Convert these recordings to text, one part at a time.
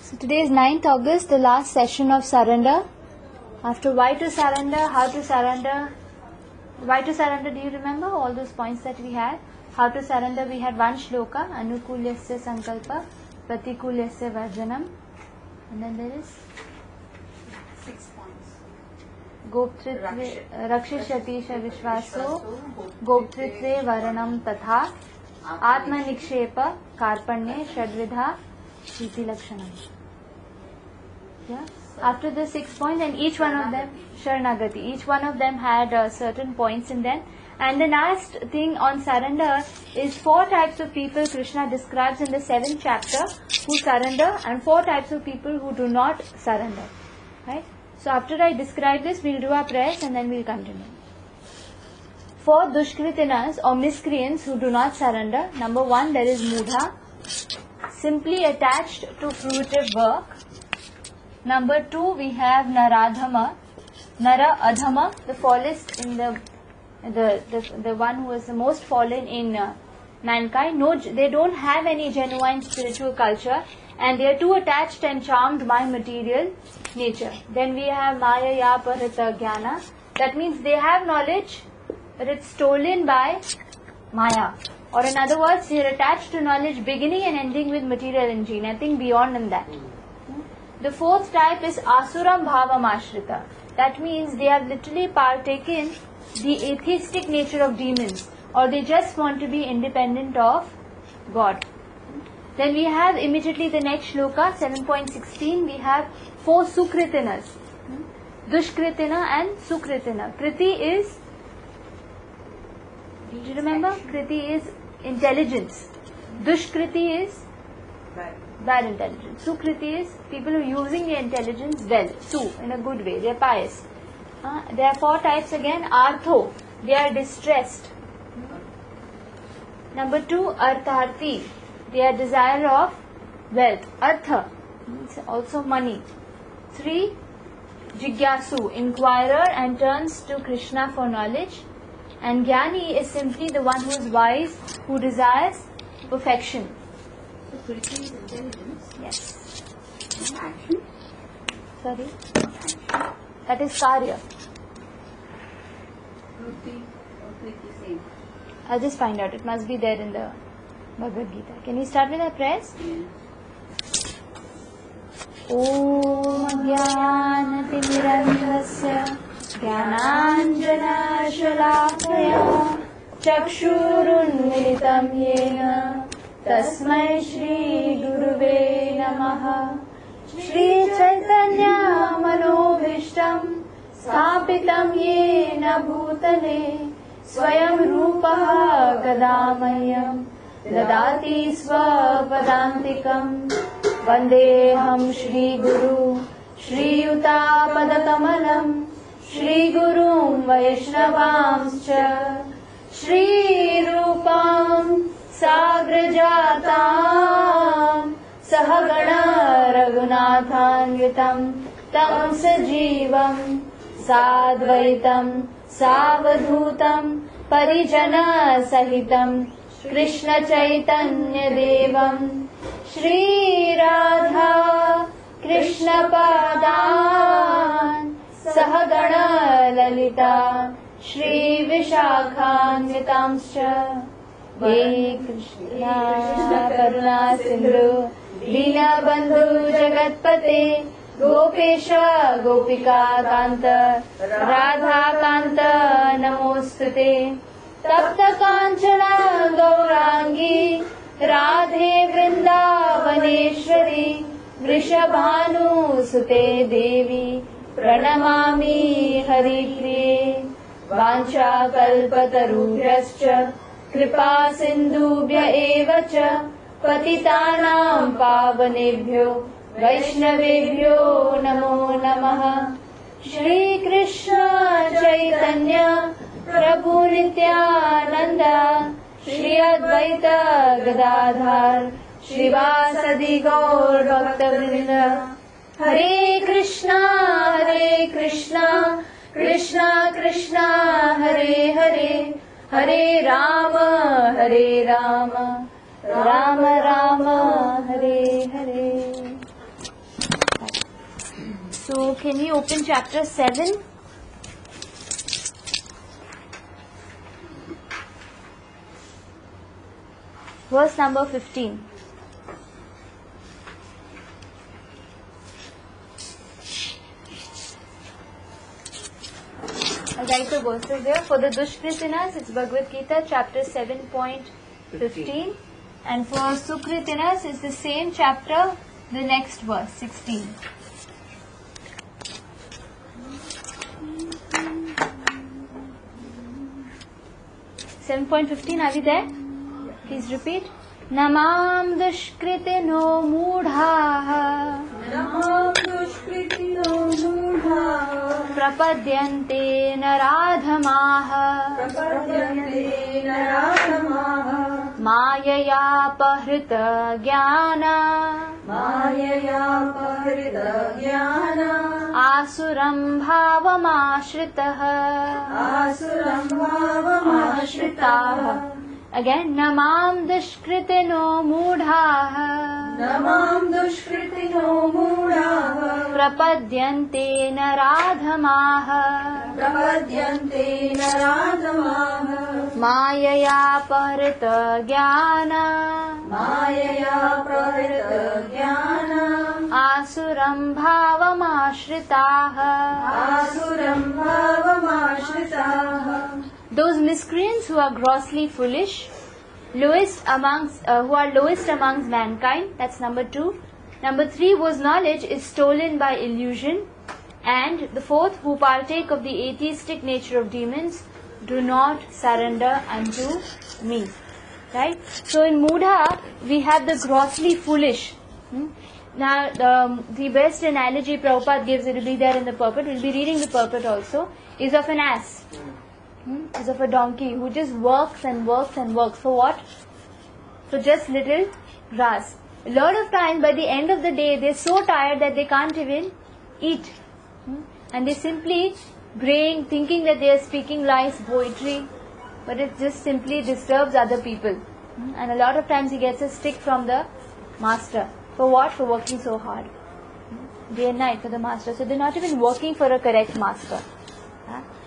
So today is 9th August, the last session of surrender. After why to surrender, how to surrender. Why to surrender, do you remember all those points that we had? How to surrender, we had one shloka, Anukulyasya Sankalpa, Pratikulyasya Varjanam. And then there is 6 points. Goptritve Rakshishatisha Vishwaso, Goptritve Varanam Tatha, Atma Nikshepa, Karpanye, Shadvidha, Shiti Lakshanam. Yeah. After the 6 points, and each one of them, Sharanagati, each one of them had certain points in them. And the last thing on surrender is 4 types of people Krishna describes in the 7th chapter who surrender, and 4 types of people who do not surrender. Right? So after I describe this, we'll do our prayers and then we'll continue. 4 Dushkritinas or miscreants who do not surrender. Number 1, there is Mudha, simply attached to fruitive work. Number 2, we have Naradhama, Nara Adhama, the fallest in the one who is the most fallen in mankind. No, they don't have any genuine spiritual culture, and they are too attached and charmed by material nature. Then we have Maya Ya Parita Jnana. That means they have knowledge, but it's stolen by Maya. Or in other words, they are attached to knowledge beginning and ending with material energy, nothing beyond than that. The 4th type is Asuram Bhavam Ashrita. That means they have literally partaken the atheistic nature of demons, or they just want to be independent of God. Then we have immediately the next shloka, 7.16, we have 4 Sukritinas. Dushkritina and Sukritina. Kriti is, do you remember? Kriti is intelligence. Dushkriti is bad intelligence. Sukriti is people who are using their intelligence well. Su, in a good way. They are pious. There are 4 types again. Artho, they are distressed. Number 2, Artharthi, they are desire of wealth. Artha means also money. 3, Jigyasu, inquirer and turns to Krishna for knowledge. And Jnani is simply the one who is wise, who desires perfection. So Kriti is intelligence. Yes. Action. Sorry? That is Karya. Kriti or Kriti same. I'll just find out. It must be there in the Bhagavad Gita. Can we start with our prayers? Yes. Om Jnanatimirandhasya Jnananjana Shalakaya Chakshurunmilitam Yena Tasmai Shri Guruve Namaha. Shri Chaitanya Manobhishtam Sthapitam Yena Bhutale Swayam Rupaha Gadamayam Dadati Swapadantikam Vandeham Shri Guru Shri Yuta Padakamalam Shri Gurum Vaishnavamscha Shri Rupam Sagrajatam Sahagana Raghunathanvitam Tam Sajivam Sadvaitam Savadhutam Parijana Sahitam Krishna Chaitanya Devam Shri Radha Krishna Padan Sahagana Lalita Shri Vishakhanvitamscha He Krishna Karuna Sindhu Dina Bandhu Jagatpate Gopesha Gopika Kanta Radha Kanta Namostute Tapta Kanchana Gaurangi Radhe Vrindavaneshwari Vrishabhanu Sute Devi Pranamami Haripriye Vancha Kalpatarubhyascha Kripa Sindhubhya Evacha Patitanam Pavanebhyo Vaishnavebhyo Namo Namaha. Shri Krishna Chaitanya Prabhu Nityananda Shri Advaita Gadadhar Shrivasadi Gaur Bhaktavrinda. Hare Krishna Krishna Krishna Hare Hare Hare Rama Rama Rama Hare Hare. So can we open chapter 7? Verse number 15. I'll write the verses there. For the Dushkritinas, it's Bhagavad Gita, chapter 7.15. And for Sukritinas, it's the same chapter, the next verse, 16. .15, are we there? Please repeat. Namam dushkritino mudhaha prapadyante naradhamaha mayaya pahrita jnana asuram bhavamashritah. Again, namam dushkritino mudhaha prapadyante naradhamaha mayaya pahrita jnana asuram bhavamashritah. Those miscreants who are grossly foolish, who are lowest amongst mankind, that's number 2. Number 3, whose knowledge is stolen by illusion. And the 4th, who partake of the atheistic nature of demons, do not surrender unto me. Right? So in Mudha, we have the grossly foolish. Now, the best analogy Prabhupada gives, it will be there in the purport, we'll be reading the purport also, is of an ass. Is of a donkey who just works and works and works. For what? For just little grass. A lot of times by the end of the day they're so tired that they can't even eat. And they simply braying, thinking that they are speaking nice poetry, but it just simply disturbs other people. And a lot of times he gets a stick from the master. For what? For working so hard. Day and night for the master. So they're not even working for a correct master.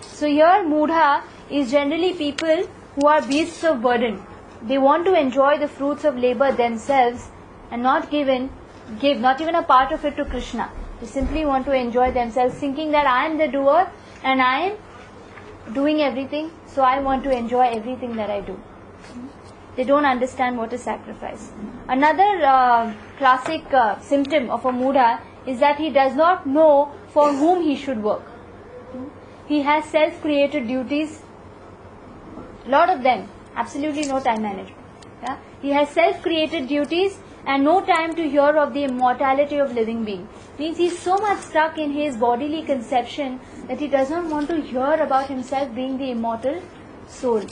So here Mudha is generally people who are beasts of burden. They want to enjoy the fruits of labor themselves and not give not even a part of it to Krishna. They simply want to enjoy themselves, thinking that I am the doer and I am doing everything, so I want to enjoy everything that I do. They don't understand what is sacrifice. Another classic symptom of a Mudha is that he does not know for whom he should work. He has self-created duties, lot of them, absolutely no time management. Yeah? He has self-created duties and no time to hear of the immortality of living being. Means he is so much stuck in his bodily conception that he does not want to hear about himself being the immortal soul.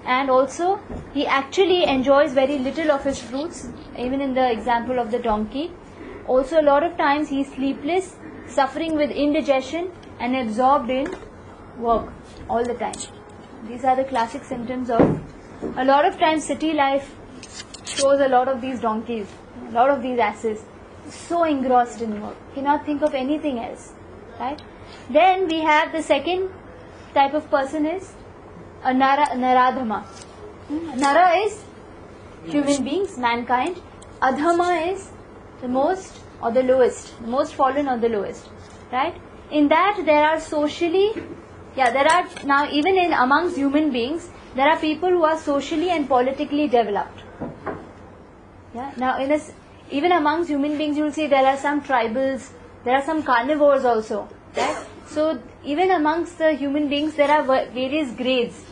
And also, he actually enjoys very little of his fruits, even in the example of the donkey. Also, a lot of times he is sleepless, suffering with indigestion, and absorbed in work all the time. These are the classic symptoms of, a lot of times city life shows a lot of these donkeys, a lot of these asses, so engrossed in work, cannot think of anything else. Right? Then we have the second type of person is a Naradhama. Nara is human beings, mankind. Adhama is the most or the lowest, the most fallen or the lowest. Right? In that there are now even in amongst human beings, there are people who are socially and politically developed. Yeah. Now even amongst human beings you will see there are some tribals, there are some carnivores also. Right? So even amongst the human beings there are various grades.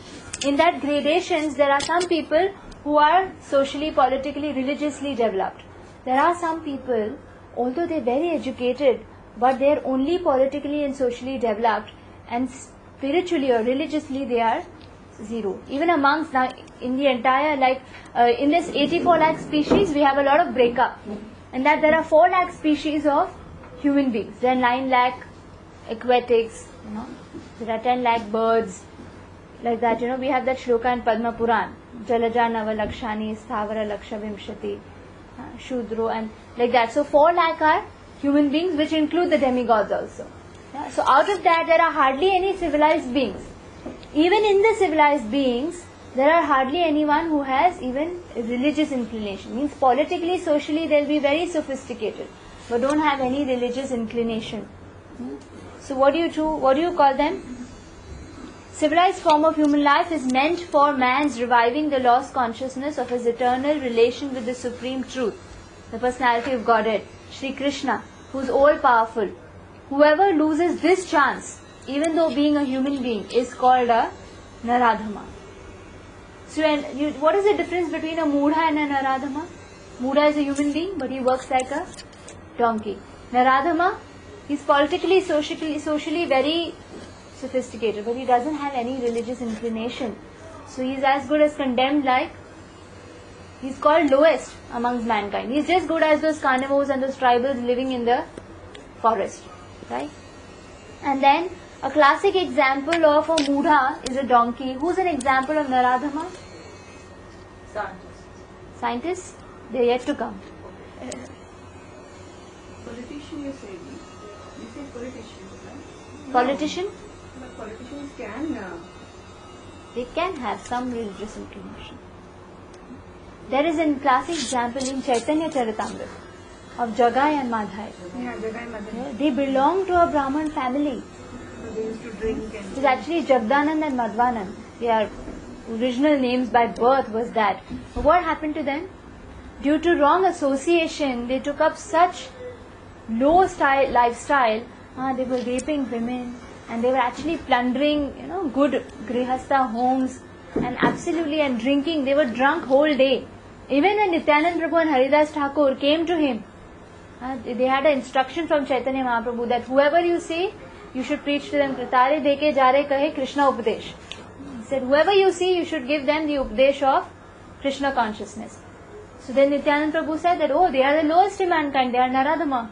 In that gradations there are some people who are socially, politically, religiously developed. There are some people, although they are very educated, but they are only politically and socially developed, and spiritually or religiously they are zero. Even amongst now in the entire in this 84 lakh species we have a lot of breakup, and that there are 4 lakh species of human beings. There are 9 lakh aquatics, there are 10 lakh birds, like that. We have that shloka in Padma Puran, Jalaja Nava Lakshani Sthavara Laksha Vimshati, Shudro, and like that. So 4 lakh are human beings, which include the demigods also. Yeah? So out of that, there are hardly any civilized beings. Even in the civilized beings, there are hardly anyone who has even a religious inclination. Means politically, socially, they'll be very sophisticated, but don't have any religious inclination. So what do you call them? Civilized form of human life is meant for man's reviving the lost consciousness of his eternal relation with the Supreme Truth, the personality of Godhead, Sri Krishna, who is all-powerful. Whoever loses this chance, even though being a human being, is called a Naradhama. So what is the difference between a Mudha and a Naradhama? Mudha is a human being, but he works like a donkey. Naradhama, he's politically, socially very sophisticated, but he doesn't have any religious inclination. So he's as good as condemned, like he's called lowest amongst mankind. He's just good as those carnivores and those tribals living in the forest, right? And then a classic example of a Mudha is a donkey. Who's an example of Naradhama? Scientists? They're yet to come. Politician, you say. You say politician, right? Politician? But politicians can. They can have some religious inclination. There is a classic example in Chaitanya Charitamrita of Jagai and Madhai. Yeah, Jagai and Madhai. They belong to a Brahmin family. So they used to drink and. It's actually Jagdanand and Madhvanand. Their original names by birth was that. But what happened to them? Due to wrong association, they took up such low style lifestyle. They were raping women, and they were actually plundering, good grihastha homes, and drinking. They were drunk whole day. Even when Nityanand Prabhu and Haridas Thakur came to him, they had an instruction from Chaitanya Mahaprabhu that whoever you see, you should preach to them. Kritare deke jare kahe Krishna Upadesh. He said, whoever you see, you should give them the Upadesh of Krishna consciousness. So then Nityanand Prabhu said that, they are the lowest in mankind, they are Naradhama.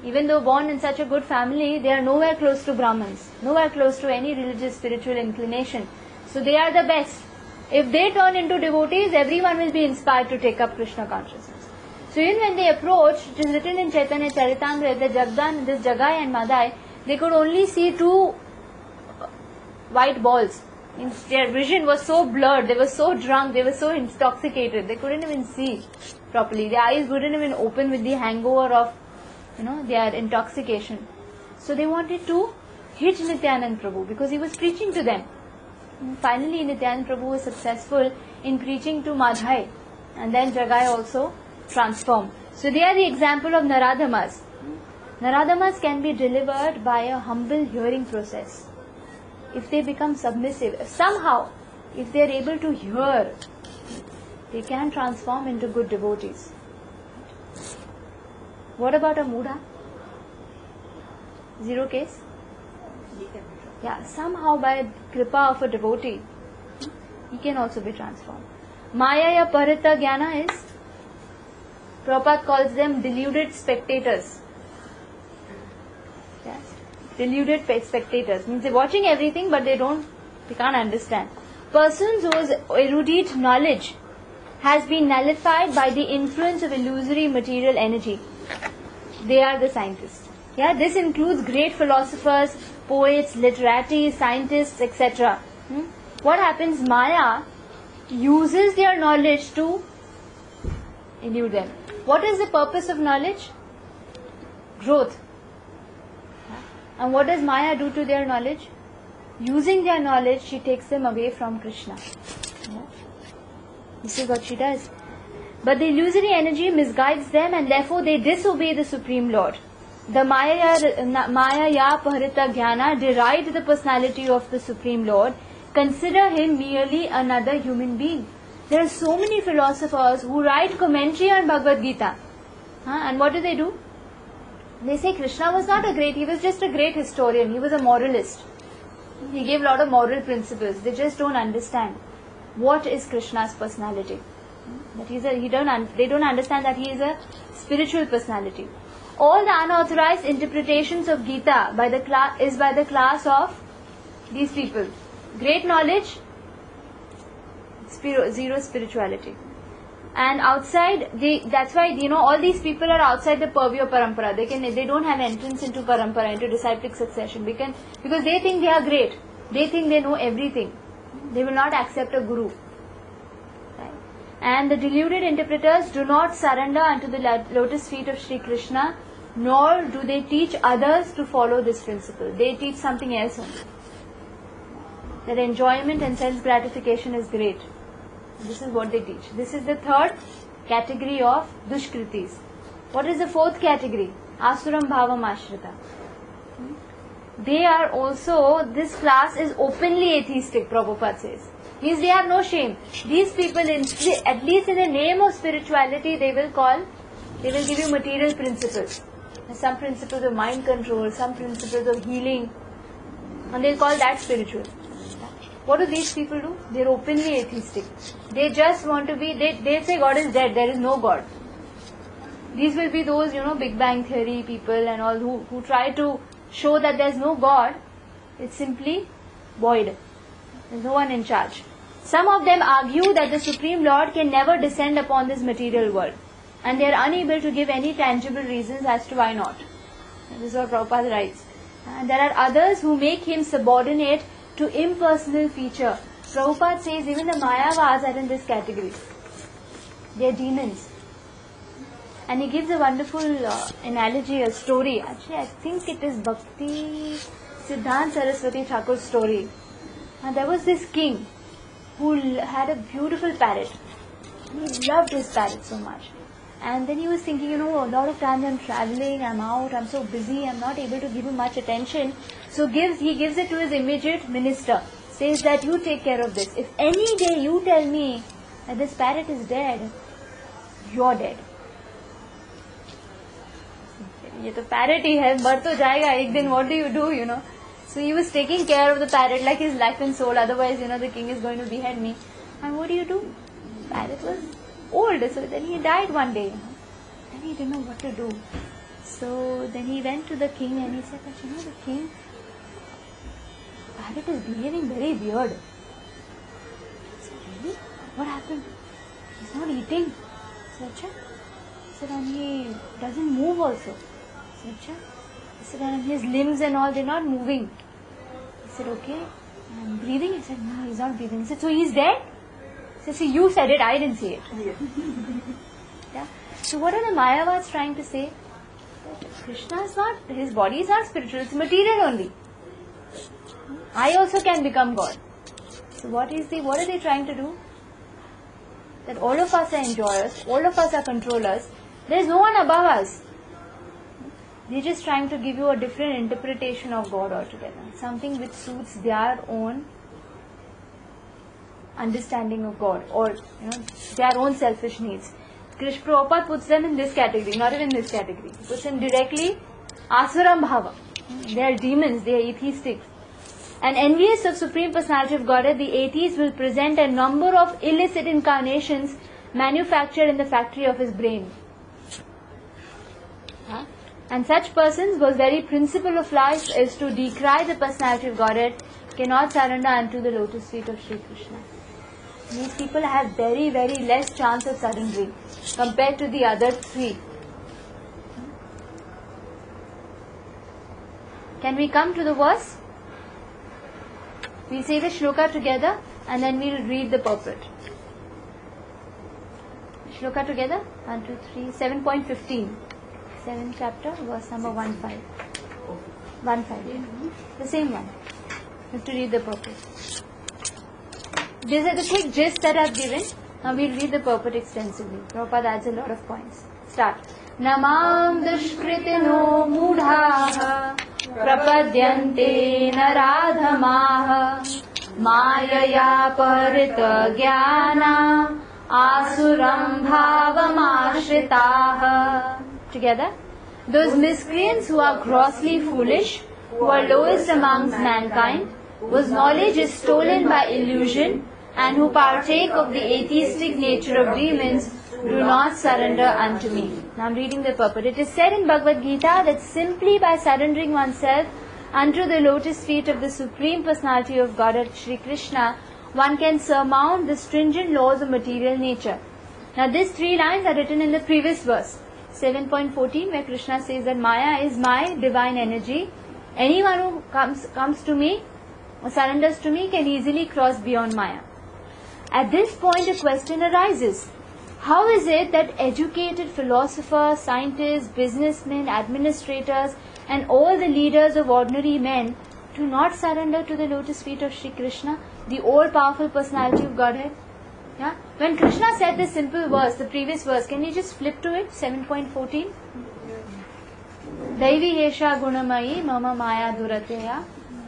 Even though born in such a good family, they are nowhere close to Brahmins, nowhere close to any religious, spiritual inclination. So they are the best. If they turn into devotees, everyone will be inspired to take up Krishna consciousness. So even when they approached, it is written in Chaitanya Charitamrita that this Jagai and Madhai, they could only see two white balls. Their vision was so blurred, they were so drunk, they were so intoxicated, they couldn't even see properly. Their eyes wouldn't even open with the hangover of their intoxication. So they wanted to hit Nityanand Prabhu because he was preaching to them. And finally, Nityanand Prabhu was successful in preaching to Madhai, and then Jagai also transformed. So they are the example of Naradhamas. Naradhamas can be delivered by a humble hearing process. If they become submissive, somehow, if they are able to hear, they can transform into good devotees. What about a Mudha? Zero case? Yeah, somehow by kripa of a devotee, he can also be transformed. Maya ya parita jnana is, Prabhupada calls them deluded spectators. Yes. Deluded spectators. Means they're watching everything but they can't understand. Persons whose erudite knowledge has been nullified by the influence of illusory material energy. They are the scientists. Yeah, this includes great philosophers, poets, literati, scientists, etc. What happens? Maya uses their knowledge to elude them. What is the purpose of knowledge? Growth. And what does Maya do to their knowledge? Using their knowledge, she takes them away from Krishna. Yeah. This is what she does. But the illusory energy misguides them and therefore they disobey the Supreme Lord. The Maya ya Paharita Jnana deride the personality of the Supreme Lord. Consider him merely another human being. There are so many philosophers who write commentary on Bhagavad Gita. And what do? They say Krishna was not he was just a great historian. He was a moralist. He gave a lot of moral principles. They just don't understand what is Krishna's personality. That they don't understand that he is a spiritual personality. All the unauthorized interpretations of Gita by the class of these people. Great knowledge, zero spirituality. And outside, that's why, all these people are outside the purview of parampara. They don't have entrance into parampara, into disciplic succession, because they think they are great. They think they know everything. They will not accept a guru. Right? And the deluded interpreters do not surrender unto the lotus feet of Sri Krishna, nor do they teach others to follow this principle. They teach something else only. That enjoyment and sense gratification is great. This is what they teach. This is the third category of dushkritis. What is the fourth category? Asuram bhavam ashrita. They are also, this class is openly atheistic, Prabhupada says. Means they have no shame. These people, at least in the name of spirituality, they will give you material principles. Some principles of mind control, some principles of healing, and they'll call that spiritual. What do these people do? They're openly atheistic. They just want to be, they say God is dead, there is no God. These will be those, Big Bang Theory people and all who try to show that there's no God. It's simply void. There's no one in charge. Some of them argue that the Supreme Lord can never descend upon this material world. And they are unable to give any tangible reasons as to why not. This is what Prabhupada writes. And there are others who make him subordinate to impersonal feature. Prabhupada says even the Mayavas are in this category. They are demons. And he gives a wonderful analogy, a story. Actually, I think it is Bhakti Siddhanta Saraswati Thakur's story. And there was this king who had a beautiful parrot. He loved his parrot so much. And then he was thinking, a lot of times I'm traveling, I'm out, I'm so busy, I'm not able to give him much attention. So he gives it to his immediate minister. Says that you take care of this. If any day you tell me that this parrot is dead, you're dead. ये तो parrot ही है, मर तो जाएगा एक दिन. What do you do, So he was taking care of the parrot like his life and soul. Otherwise, the king is going to behead me. And what do? Parrot was old, so then he died one day. Then he didn't know what to do. So then he went to the king and he said that, the king, parrot is behaving very weird. He said, really? What happened? He's not eating. He said, Achha. He said, and he doesn't move also. He said, Achha. He said, and his limbs and all, they're not moving. He said, okay. And breathing? He said, no, he's not breathing. He said, so he's dead? He said, see, you said it, I didn't say it. Yeah. So what are the Mayavas trying to say? Krishna is not, his body is not spiritual, it's material only. I also can become God. So what are they trying to do? That all of us are enjoyers, all of us are controllers, there is no one above us. They're just trying to give you a different interpretation of God altogether. Something which suits their own understanding of God, or their own selfish needs. Krishna Prabhupada puts them in this category, not even this category. He puts them directly Asuram Bhava. They are demons, they are atheistic. And envious of Supreme Personality of Godhead, the atheist will present a number of illicit incarnations manufactured in the factory of his brain. And such persons, whose very principle of life is to decry the Personality of Godhead, cannot surrender unto the lotus feet of Sri Krishna. These people have very, very less chance of surrendering compared to the other three. Can we come to the verse? We'll say the shloka together and then we'll read the purport. Shloka together? 1, 2, 3, 7.15. 7th chapter, verse number 1.5. 1.5. The same one. We have to read the purport. These are the quick gist that I've given. Now we'll read the purport extensively. Prabhupada adds a lot of points. Start. Namam dushkritino mudhaha prapadyante naradhamaha mayaya parita jnana asuram bhavamashritaha. Together. Those miscreants who are grossly foolish, who are lowest amongst mankind, whose knowledge is stolen by illusion, and who partake of the atheistic nature of demons, do not surrender unto me. Now I am reading the purport. It is said in Bhagavad Gita that simply by surrendering oneself unto the lotus feet of the Supreme Personality of Godhead, Sri Krishna, one can surmount the stringent laws of material nature Now these 3 lines are written in the previous verse, 7.14, where Krishna says that Maya is my divine energy. Anyone who comes to me or surrenders to me can easily cross beyond Maya. At this point, a question arises. How is it that educated philosophers, scientists, businessmen, administrators, and all the leaders of ordinary men do not surrender to the lotus feet of Shri Krishna, the all-powerful personality of Godhead? Yeah? When Krishna said this simple verse, the previous verse, can you just flip to it, 7.14? Devi hesha gunamayi mama maya durateya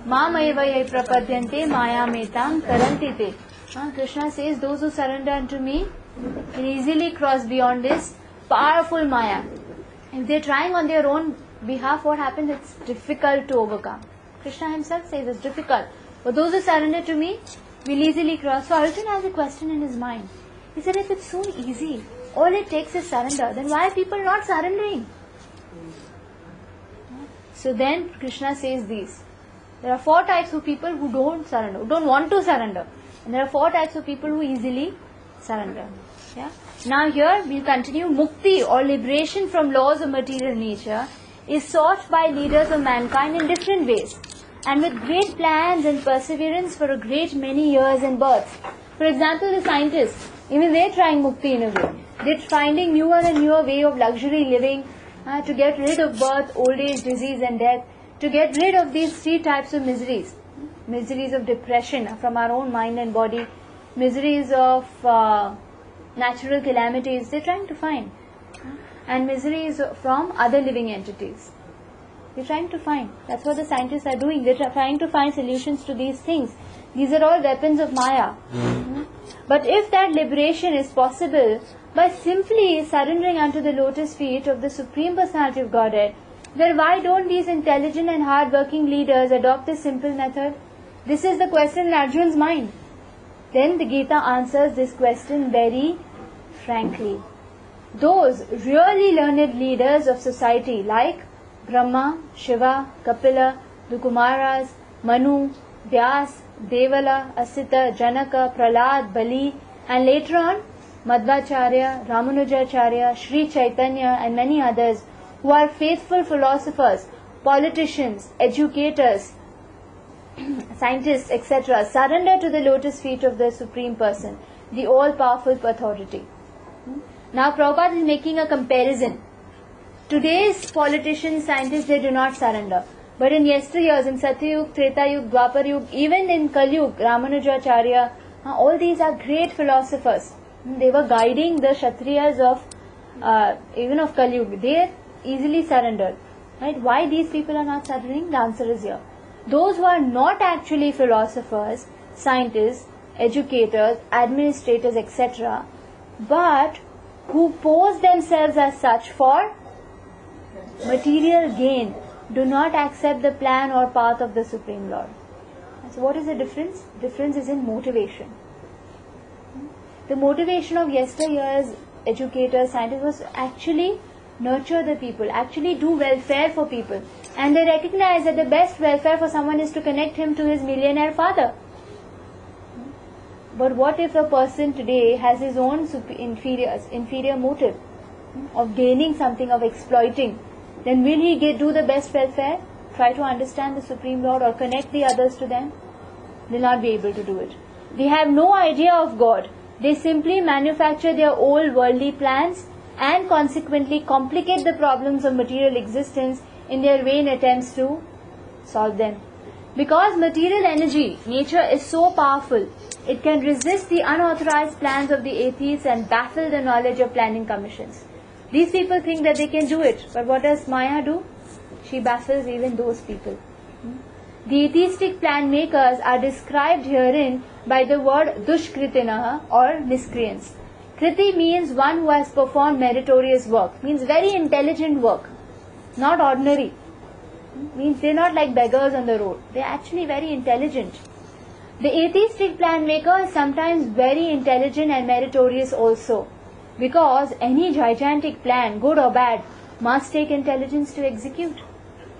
mamaiva yai prapadyante maya metam taranti te. Krishna says, those who surrender unto me can easily cross beyond this powerful Maya. If they are trying on their own behalf, what happens? It's difficult to overcome. Krishna himself says it's difficult. But those who surrender to me will easily cross. So Arjuna has a question in his mind. He said, if it's so easy, all it takes is surrender, then why are people not surrendering? So then Krishna says these. There are 4 types of people who don't surrender, who don't want to surrender. And there are 4 types of people who easily surrender. Yeah? Now here we'll continue. Mukti or liberation from laws of material nature is sought by leaders of mankind in different ways and with great plans and perseverance for a great many years and births. For example, the scientists, even they're trying mukti in a way. They're finding newer and newer way of luxury living to get rid of birth, old age, disease and death, to get rid of these 3 types of miseries. Miseries of depression from our own mind and body, miseries of natural calamities, they're trying to find, and miseries from other living entities. They're trying to find. That's what the scientists are doing. They're trying to find solutions to these things. These are all weapons of Maya. But if that liberation is possible by simply surrendering unto the lotus feet of the Supreme Personality of Godhead, then why don't these intelligent and hard-working leaders adopt this simple method? This is the question in Arjuna's mind. Then the Gita answers this question very frankly. Those really learned leaders of society like Brahma, Shiva, Kapila, the Kumaras, Manu, Vyas, Devala, Asita, Janaka, Prahlad, Bali, and later on Madhvacharya, Ramanujacharya, Sri Chaitanya and many others who are faithful philosophers, politicians, educators, scientists, etc., surrender to the lotus feet of the Supreme Person, the all-powerful authority. Now Prabhupada is making a comparison. Today's politicians, scientists, they do not surrender. But in yesteryears, in Satyayug, Tretayug, Dwapar even in Kalyug, Ramanujacharya, all these are great philosophers. They were guiding the Kshatriyas of, even of Kalyug. They easily surrendered. Right? Why these people are not surrendering? The answer is here. Those who are not actually philosophers, scientists, educators, administrators, etc., but who pose themselves as such for material gain, do not accept the plan or path of the Supreme Lord. So what is the difference? Difference is in motivation. The motivation of yesteryear's educators, scientists was actually nurture the people, actually do welfare for people. And they recognize that the best welfare for someone is to connect him to his millionaire father. But what if a person today has his own inferior motive of gaining something, of exploiting? Then will he do the best welfare? Try to understand the Supreme Lord or connect the others to them? They will not be able to do it. They have no idea of God. They simply manufacture their old worldly plans and consequently complicate the problems of material existence in their vain attempts to solve them. Because material energy, nature is so powerful, it can resist the unauthorized plans of the atheists and baffle the knowledge of planning commissions. These people think that they can do it, but what does Maya do? She baffles even those people. The atheistic plan makers are described herein by the word dushkritinaha or miscreants. Kriti means one who has performed meritorious work, means very intelligent work, not ordinary. Means they're not like beggars on the road, they're actually very intelligent. The atheistic plan maker is sometimes very intelligent and meritorious also, because any gigantic plan, good or bad, must take intelligence to execute.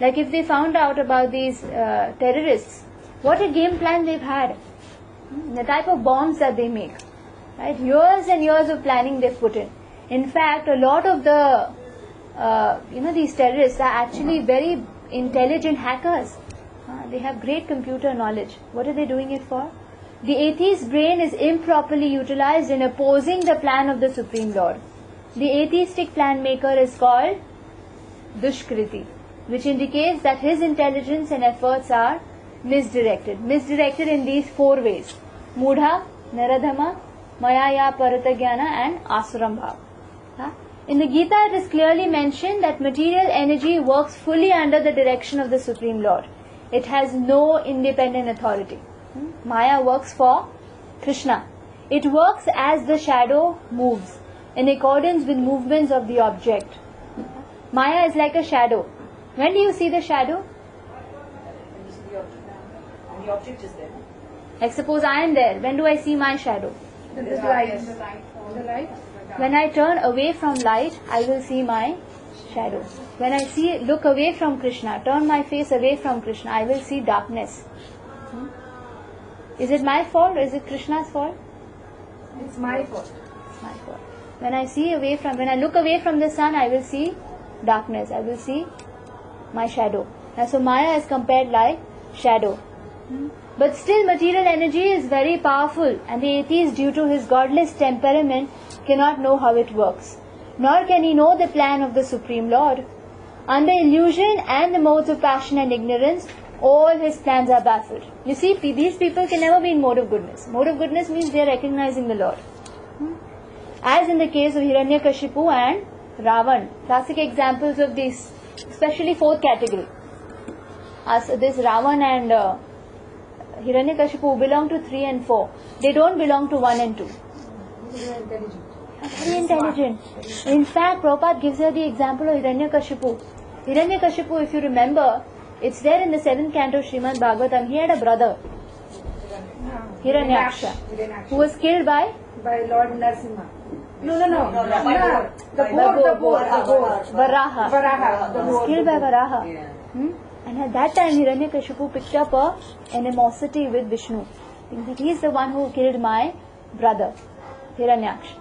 Like if they found out about these terrorists, what a game plan they've had, the type of bombs that they make. Right? Years and years of planning they've put in. In fact, a lot of the these terrorists are actually very intelligent hackers. They have great computer knowledge. What are they doing it for? The atheist brain is improperly utilized in opposing the plan of the Supreme Lord. The atheistic plan maker is called Dushkriti, which indicates that his intelligence and efforts are misdirected. Misdirected in these 4 ways: Mudha, Naradhama, Mayaya, Paratagyana and Asuram Bhav. In the Gita it is clearly mentioned that material energy works fully under the direction of the Supreme Lord. It has no independent authority. Maya works for Krishna. It works as the shadow moves, in accordance with movements of the object. Maya is like a shadow. When do you see the shadow? When you see the object now, and the object is there. Like suppose I am there. When do I see my shadow? The light. When I turn away from light, I will see my shadow. When I look away from Krishna, turn my face away from Krishna, I will see darkness. Is it my fault or is it Krishna's fault? It's my fault. It's my fault. When I look away from the sun, I will see darkness. I will see my shadow. And so Maya is compared like shadow. But still material energy is very powerful, and the atheist, due to his godless temperament, cannot know how it works. Nor can he know the plan of the Supreme Lord. Under illusion and the modes of passion and ignorance, all his plans are baffled. You see, these people can never be in mode of goodness. Mode of goodness means they are recognizing the Lord. As in the case of Hiranyakashipu and Ravan, classic examples of this, especially 4th category. As this Ravan and Hiranyakashipu belong to 3 and 4. They don't belong to 1 and 2. They are intelligent. Very intelligent. In fact, Prabhupada gives her the example of Hiranyakashipu. Hiranyakashipu, if you remember, it's there in the 7th canto of Srimad Bhagavatam. He had a brother, Hiranyaksha, who was killed by Lord Narasimha. No. the boar. Varaha. He was killed by Varaha. And at that time, Hiranyakashipu picked up a animosity with Vishnu. He is the one who killed my brother, Hiranyaksha.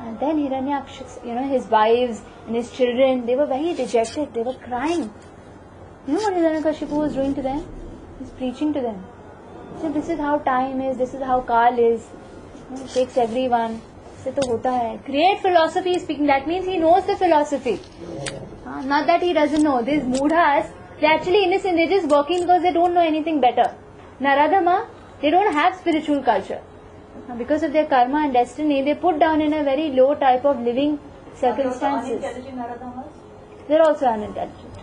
And then Hiranyaksha, his wives and his children, they were very dejected. They were crying. You know what Hiranyakashipu was doing to them? He was preaching to them. So this is how time is, this is how Kal is. It takes everyone. So to hota hai. Great philosophy is speaking. That means he knows the philosophy. Not that he doesn't know. These mudhas, they're actually innocent. They're just working because they don't know anything better. Naradhama, they don't have spiritual culture. Because of their karma and destiny, they put down in a very low type of living circumstances. They're also unintelligent.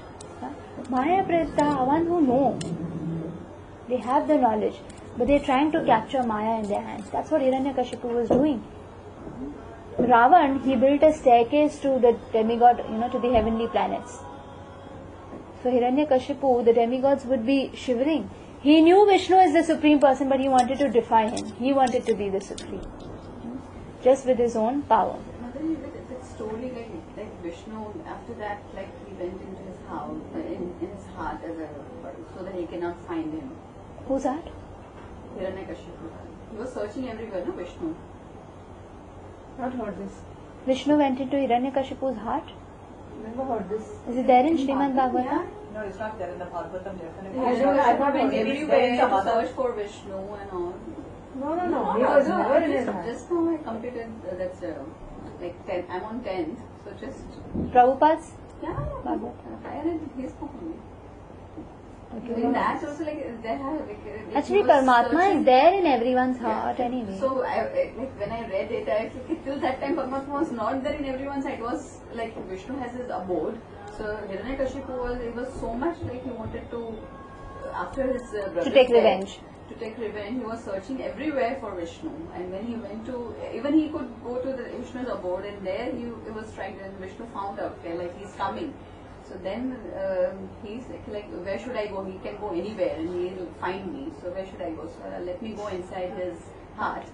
Maya Preta, one who know. They have the knowledge, but they're trying to capture Maya in their hands. That's what Hiranyakashipu was doing. Ravan, he built a staircase to the demigod, to the heavenly planets. So Hiranyakashipu, the demigods would be shivering. He knew Vishnu is the supreme person, but he wanted to defy him. He wanted to be the supreme, just with his own power. Mother, that story, like Vishnu, after that, like he went into his house, in his heart, so that he cannot find him. Who's that? Hiranyakashipu. He was searching everywhere, no, Vishnu. Not heard this. Vishnu went into Hiranyakashipu's heart. Never heard this. Is it there in Srimad Bhagavatam? Yeah. No, it's not there in the Bhagavatam. I went everywhere to search for Vishnu and all. No. He was never in his heart. Just now I completed that's like 10. I'm on 10th, so just. Prabhupada's? Yeah. Bhagavatam. I read his book only. Okay. In that also, like they have. Actually, Paramatma is there in everyone's heart anyway. So, when I read it, I feel till that time Paramatma was not there in everyone's heart. It was like Vishnu has his abode. So Hiranyakashipu was so much like he wanted to, after his brother To take revenge. He was searching everywhere for Vishnu. And when he went to, even he could go to the Vishnu's abode, and there he was trying, and Vishnu found out, like he's coming. So then he's like, where should I go? He can go anywhere and he'll find me. So where should I go? So let me go inside his heart,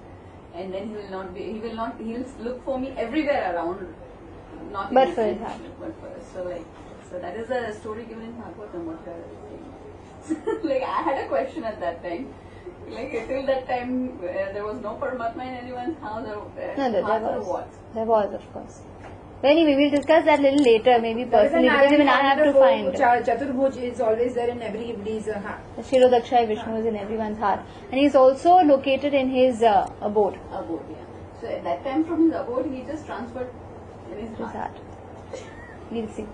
and then he'll look for me everywhere around. Not But for his heart. So that is a story given in Bhagavatam. What you are saying. Like I had a question at that time. Like till that time, there was no Paramatma in anyone's house or No, there house or was. what? There was, of course. But anyway, we'll discuss that a little later, maybe personally, because even I have to find. Chaturbhuj is always there in everybody's heart. The Shirodakshai Vishnu is in everyone's heart. And he is also located in his abode. Abode, yeah. So at that time from his abode, he just transferred in his heart. We'll see.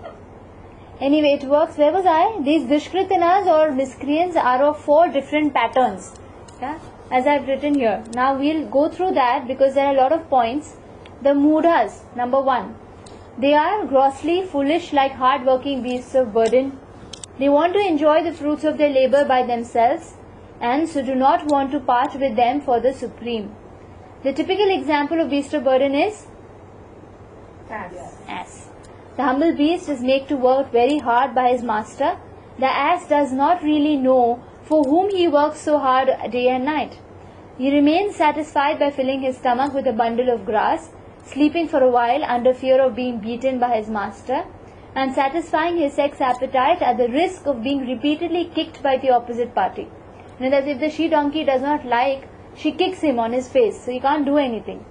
Anyway, it works. Where was I? These Dushkritinas or miscreants are of 4 different patterns. Yeah, as I've written here. Now we'll go through that because there are a lot of points. The Mudhas, number 1. They are grossly foolish like hard-working beasts of burden. They want to enjoy the fruits of their labor by themselves and so do not want to part with them for the supreme. The typical example of beast of burden is ass. The humble beast is made to work very hard by his master. The ass does not really know for whom he works so hard day and night. He remains satisfied by filling his stomach with a bundle of grass, sleeping for a while under fear of being beaten by his master, and satisfying his sex appetite at the risk of being repeatedly kicked by the opposite party. And as if the she-donkey does not like, she kicks him on his face, so he can't do anything.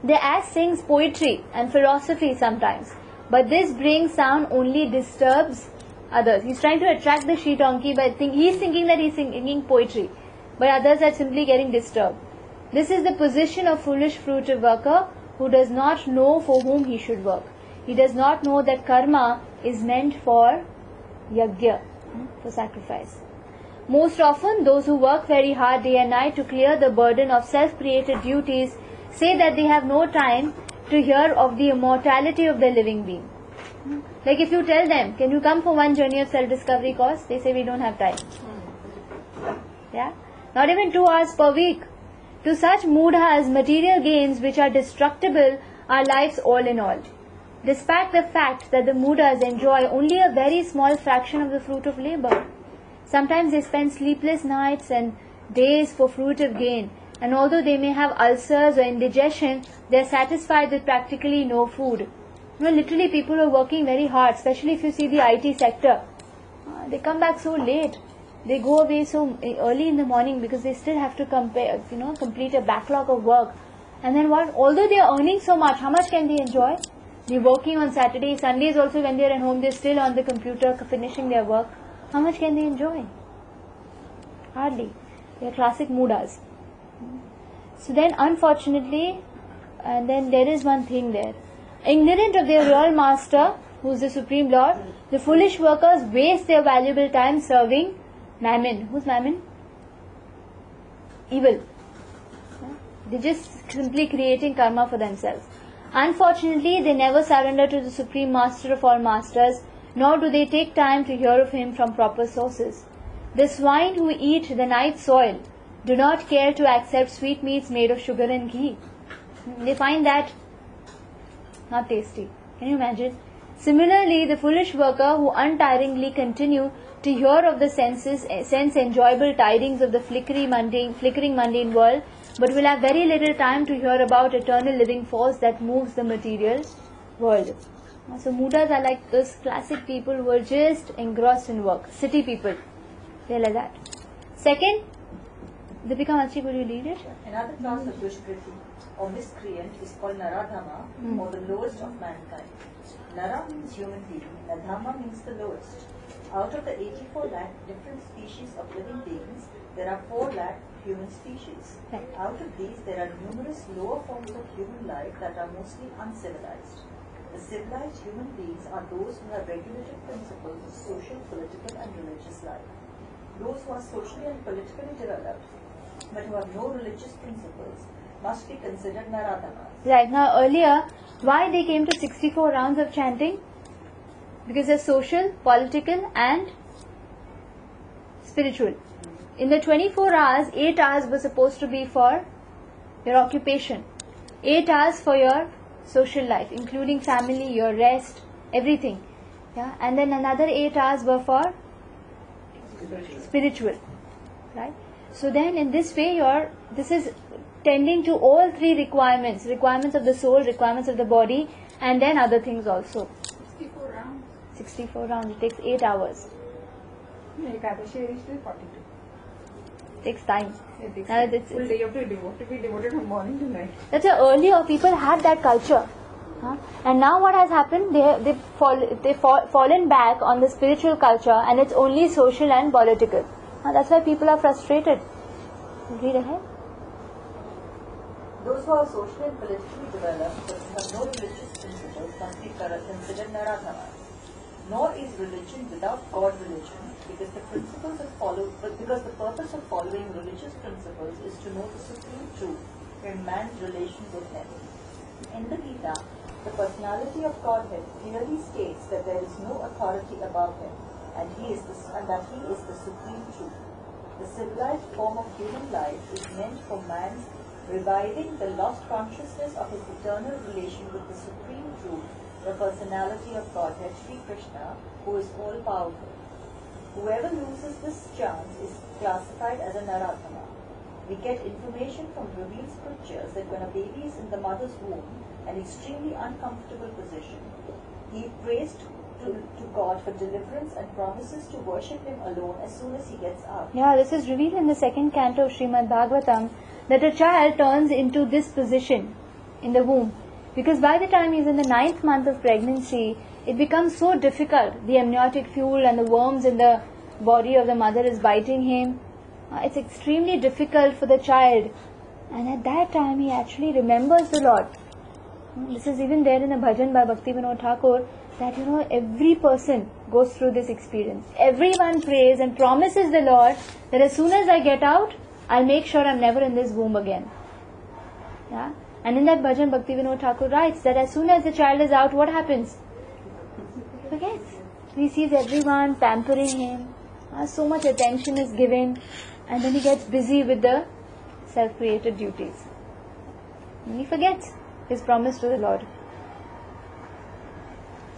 The ass sings poetry and philosophy sometimes, but this braying sound only disturbs others. He's trying to attract the she-donkey by he's thinking that he's singing poetry, but others are simply getting disturbed. This is the position of foolish fruitive worker who does not know for whom he should work. He does not know that karma is meant for yajna, for sacrifice. Most often, those who work very hard day and night to clear the burden of self-created duties say that they have no time to hear of the immortality of the living being. Like if you tell them, can you come for one journey of self-discovery course? They say we don't have time. Yeah? Not even 2 hours per week. To such mudhas, material gains which are destructible are life's all in all. Despite the fact that the mudhas enjoy only a very small fraction of the fruit of labor. Sometimes they spend sleepless nights and days for fruitive gain, and although they may have ulcers or indigestion, they are satisfied with practically no food. Literally people are working very hard, especially if you see the IT sector. They come back so late. They go away so early in the morning because they still have to complete a backlog of work. And then what? Although they are earning so much, how much can they enjoy? They're working on Saturdays, Sundays also when they're at home, they're still on the computer finishing their work. How much can they enjoy? Hardly. They're classic mudas. So then unfortunately, and then there is one thing there. Ignorant of their real master, who is the Supreme Lord, the foolish workers waste their valuable time serving mammon. Who's mammon? Evil. They're just simply creating karma for themselves. Unfortunately, they never surrender to the Supreme Master of all masters, nor do they take time to hear of him from proper sources. The swine who eat the night soil do not care to accept sweetmeats made of sugar and ghee. They find that not tasty. Can you imagine? Similarly, the foolish worker who untiringly continue to hear of the sense enjoyable tidings of the flickering mundane world, but will have very little time to hear about eternal living force that moves the material world. So mudas are like those classic people who are just engrossed in work. City people. They're like that. Second, Deepika Machi, could you lead it? Another class of Dushkriti or miscreant is called Naradhama, or the lowest of mankind. Nara means human being, Nadhama means the lowest. Out of the 84 lakh different species of living beings, there are 4 lakh human species. Right. Out of these, there are numerous lower forms of human life that are mostly uncivilized. The civilized human beings are those who have regulated principles of social, political and religious life. Those who are socially and politically developed, but who have no religious principles, must be considered Naradhamas. Right. Now earlier, why they came to 64 rounds of chanting? Because they're social, political and spiritual. In the 24 hours, 8 hours were supposed to be for your occupation. 8 hours for your social life, including family, your rest, everything. Yeah, and then another 8 hours were for spiritual. Right? So then in this way, this is tending to all 3 requirements. Requirements of the soul, requirements of the body, and then other things also. 64 rounds. 64 rounds. It takes 8 hours. Ekadashi is still 42. takes time. It takes It's- full day. You have to be devoted from morning to night. That's why earlier people had that culture. And now what has happened? They've fallen back on the spiritual culture, and it's only social and political. That's why people are frustrated. Read ahead. Those who are socially and politically developed but have no religious principles must be considered Naradhamas. Nor is religion without God religion, because the purpose of following religious principles is to know the supreme truth in man's relation with Him. In the Gita, the personality of Godhead clearly states that there is no authority above Him, and that He is the supreme truth. The civilized form of human life is meant for man's reviving the lost consciousness of his eternal relation with the supreme truth, the personality of Godhead, Sri Krishna, who is all-powerful. Whoever loses this chance is classified as a Naradhama. We get information from revealed scriptures that when a baby is in the mother's womb, an extremely uncomfortable position, he prays to God for deliverance and promises to worship Him alone as soon as he gets out. Yeah, this is revealed in the second canto of Srimad Bhagavatam, that a child turns into this position in the womb. Because by the time he is in the 9th month of pregnancy, it becomes so difficult. The amniotic fluid and the worms in the body of the mother is biting him. It's extremely difficult for the child. And at that time, he actually remembers the Lord. This is even there in the bhajan by Bhakti Vinod Thakur, that every person goes through this experience. Everyone prays and promises the Lord that as soon as I get out, I'll make sure I'm never in this womb again. Yeah? And in that bhajan, Bhakti Vinod Thakur writes that as soon as the child is out, what happens? He forgets. He sees everyone pampering him. So much attention is given. And then he gets busy with the self-created duties. And he forgets his promise to the Lord.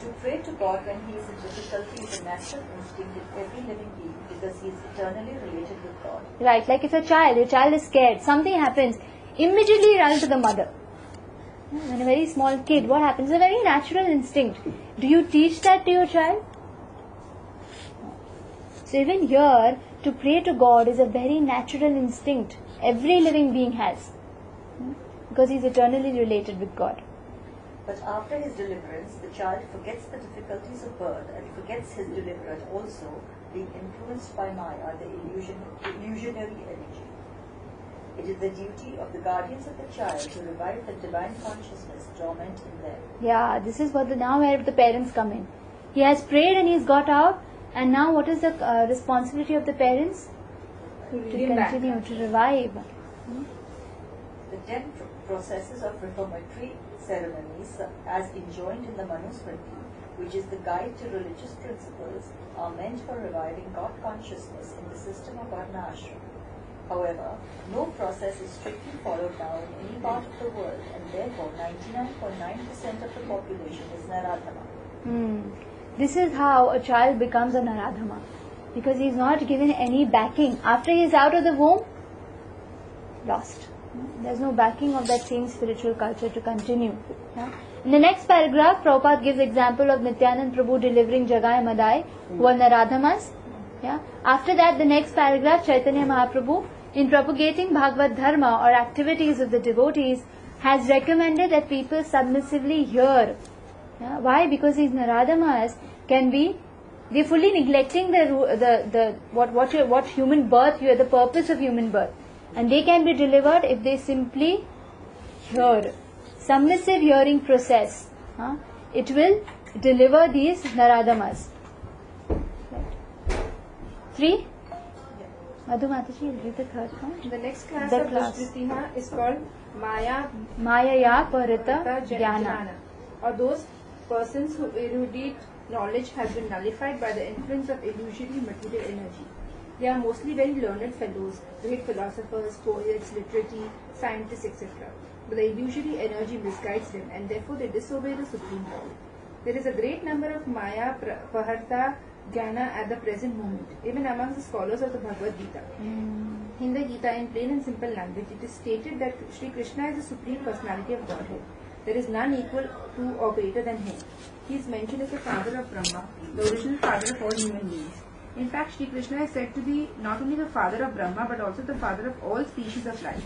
To pray to God when he is in difficulty is a natural instinct in every living being, because he is eternally related with God. Right, like if your child is scared, something happens, immediately run to the mother. When a very small kid, what happens? It's a very natural instinct. Do you teach that to your child? So even here, to pray to God is a very natural instinct every living being has. Because he is eternally related with God. But after his deliverance, the child forgets the difficulties of birth and forgets his deliverer also, being influenced by Maya, the illusionary energy. It is the duty of the guardians of the child to revive the divine consciousness dormant in them. Yeah, this is what now where the parents come in. He has prayed and he's got out, and now what is the responsibility of the parents? To continue, to revive. The 10 processes of reformatory ceremonies, as enjoined in the Manusmriti, which is the guide to religious principles, are meant for reviving God consciousness in the system of Varna Ashram. However, no process is strictly followed now in any part of the world, and therefore 99.9% of the population is Naradhama. This is how a child becomes a Naradhama, because he is not given any backing. After he is out of the womb, lost. There is no backing of that same spiritual culture to continue. Yeah? In the next paragraph, Prabhupada gives example of Nityanand Prabhu delivering Jagai Madai, who are Naradhamas. Yeah? After that, the next paragraph, Chaitanya Mahaprabhu, in propagating Bhagavad Dharma or activities of the devotees, has recommended that people submissively hear. Yeah? Why? Because these Naradhamas can be, they're fully neglecting what human birth, the purpose of human birth. And they can be delivered if they simply hear. Submissive hearing process. It will deliver these Naradhamas. Right. 3. Madhu Mataji, will read the third one. The next class The of class. Vishkritiha is called Mayaya Parita Jnana. Or those persons whose erudite knowledge has been nullified by the influence of illusory material energy. They are mostly very learned fellows, great philosophers, poets, literati, scientists, etc. But the illusory energy misguides them, and therefore they disobey the Supreme Lord. There is a great number of Maya Paharta Jnana at the present moment, even among the scholars of the Bhagavad Gita. In the Gita, in plain and simple language, it is stated that Sri Krishna is the Supreme Personality of Godhead. There is none equal to or greater than him. He is mentioned as the father of Brahma, the original father of all human beings. In fact, Shri Krishna is said to be not only the father of Brahma but also the father of all species of life.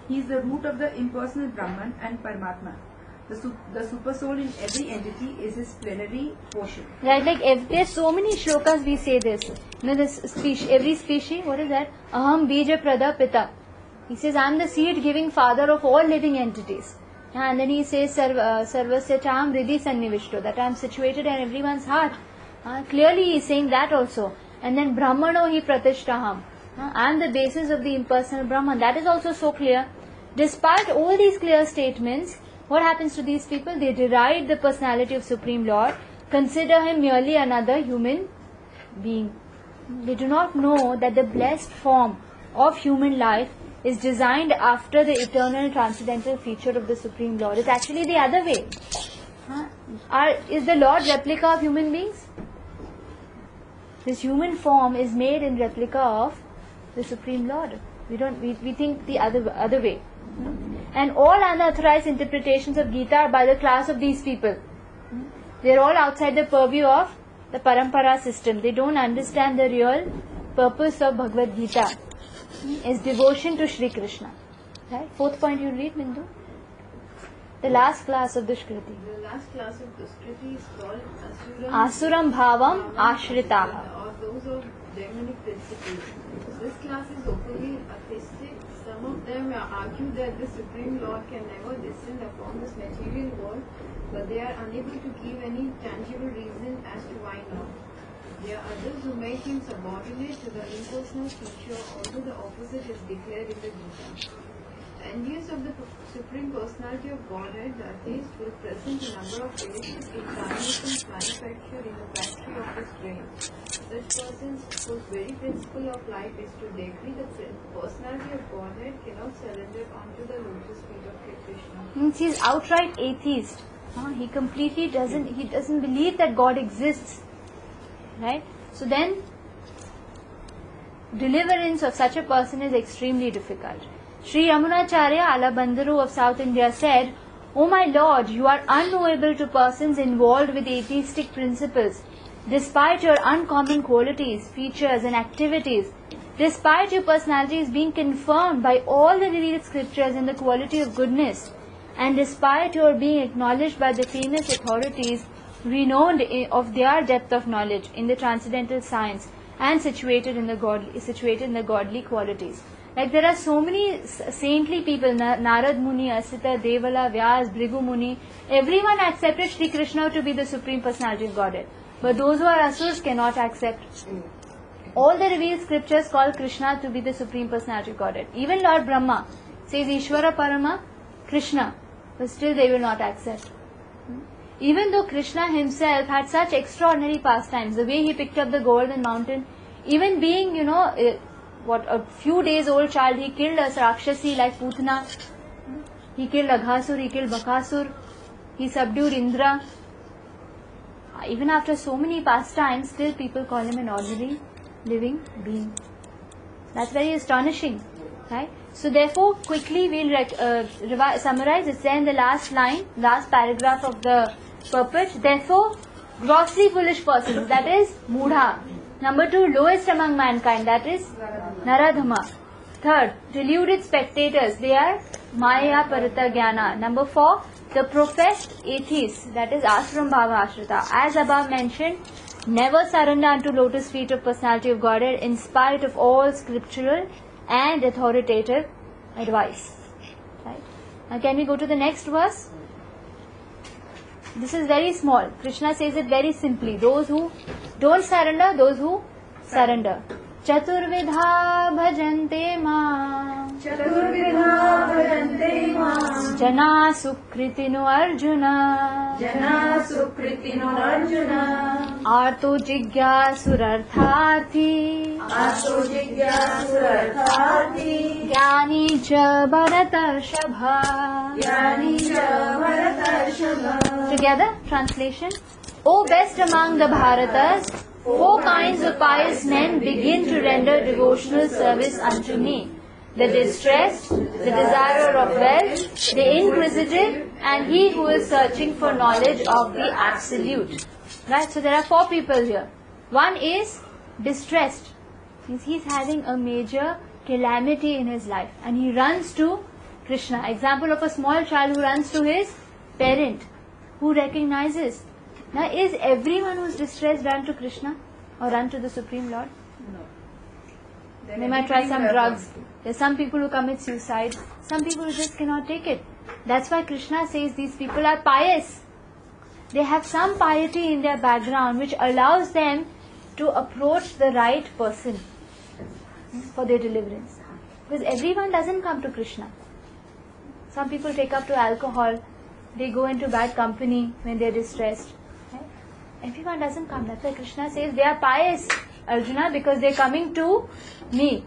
He is the root of the impersonal Brahman and Paramatma. The super soul in every entity is his plenary portion. Right, like there's so many shlokas we say this. You know, this species, every species, what is that? Aham bija prada pita. He says, I am the seed giving father of all living entities. And then he says, sarvasya cham ridhi sannivishto, that I am situated in everyone's heart. Clearly he is saying that also. And then brahmano hi pratishtaham. I am the basis of the impersonal Brahman. That is also so clear. Despite all these clear statements, what happens to these people? They deride the personality of Supreme Lord, consider him merely another human being. They do not know that the blessed form of human life is designed after the eternal transcendental feature of the Supreme Lord. It's actually the other way. Is the Lord replica of human beings? This human form is made in replica of the Supreme Lord. We think the other way. And all unauthorized interpretations of Gita are by the class of these people. They are all outside the purview of the Parampara system. They don't understand the real purpose of Bhagavad Gita. Is devotion to Shri Krishna. Right? Fourth point you read, Bindu. The last class of Dushkriti. The last class of Dushkriti is called Asuram Bhavam Ashritaha. Or those of demonic principles. This class is openly atheistic. Some of them argue that the Supreme Lord can never descend upon this material world, but they are unable to give any tangible reason as to why not. There are others who make him subordinate to the impersonal feature, although the opposite is declared in the Gita. Envious of the Supreme Personality of Godhead, the atheist will present a number of religious incarnations manufactured in the factory of his brain. Such persons, whose very principle of life is to decree the personality of Godhead, cannot surrender onto the lotus feet of Krishna. He is outright atheist. He completely doesn't believe that God exists. Right? So then, deliverance of such a person is extremely difficult. Sri Yamunacharya Alabandharu of South India said, "O my Lord, you are unknowable to persons involved with atheistic principles. Despite your uncommon qualities, features and activities, despite your personalities being confirmed by all the revealed scriptures in the quality of goodness, and despite your being acknowledged by the famous authorities, renowned of their depth of knowledge in the transcendental science and situated in the godly qualities." Like there are so many saintly people, Narad Muni, Asita, Devala, Vyas, Bhrigu Muni, everyone accepted Shri Krishna to be the Supreme Personality of Godhead. But those who are asurs cannot accept. All the revealed scriptures call Krishna to be the Supreme Personality of Godhead. Even Lord Brahma says Ishvara Parama Krishna, but still they will not accept. Even though Krishna himself had such extraordinary pastimes, the way he picked up the golden mountain, even being, a few days old child, he killed a Rakshasi like Putana, he killed Aghasur, he killed Bakasur, he subdued Indra. Even after so many pastimes, still people call him an ordinary living being. That's very astonishing, right? So therefore, quickly we'll summarize. It's there in the last line, last paragraph of the purport. Therefore, grossly foolish persons, that is Mudha. Number 2, lowest among mankind, that is Naradhama. Third, deluded spectators, they are Maya Parita Jnana. Number 4, the professed atheists, that is Asram Bhava Ashrita. As above mentioned, never surrender unto lotus feet of personality of Godhead in spite of all scriptural and authoritative advice. Right? Now can we go to the next verse? This is very small. Krishna says it very simply. Those who don't surrender, those who surrender. Chaturvidha bhajante ma. Chaturvidha bhajante ma. Jana sukritino Arjuna. Jana sukritino Arjuna. Arto jigyasurartharthi. Arto jigyasurartharthi. Jnani cha bharatarshabha. Jnani cha bharatarshabha. Together, translation. O best among the Bharatas, 4 kinds of pious men begin to render devotional service unto me. The distressed, the desirer of wealth, the inquisitive, and he who is searching for knowledge of the Absolute. Right, so there are 4 people here. One is distressed, means he's having a major calamity in his life, and he runs to Krishna. Example of a small child who runs to his parent, who recognizes. Now, is everyone who's distressed run to Krishna or run to the Supreme Lord? Then They might try everybody some would have drugs. gone to. There's some people who commit suicide. Some people who just cannot take it. That's why Krishna says these people are pious. They have some piety in their background which allows them to approach the right person for their deliverance. Because everyone doesn't come to Krishna. Some people take up to alcohol. They go into bad company when they're distressed. Right? Everyone doesn't come. That's why Krishna says they are pious, Arjuna, because they're coming to me.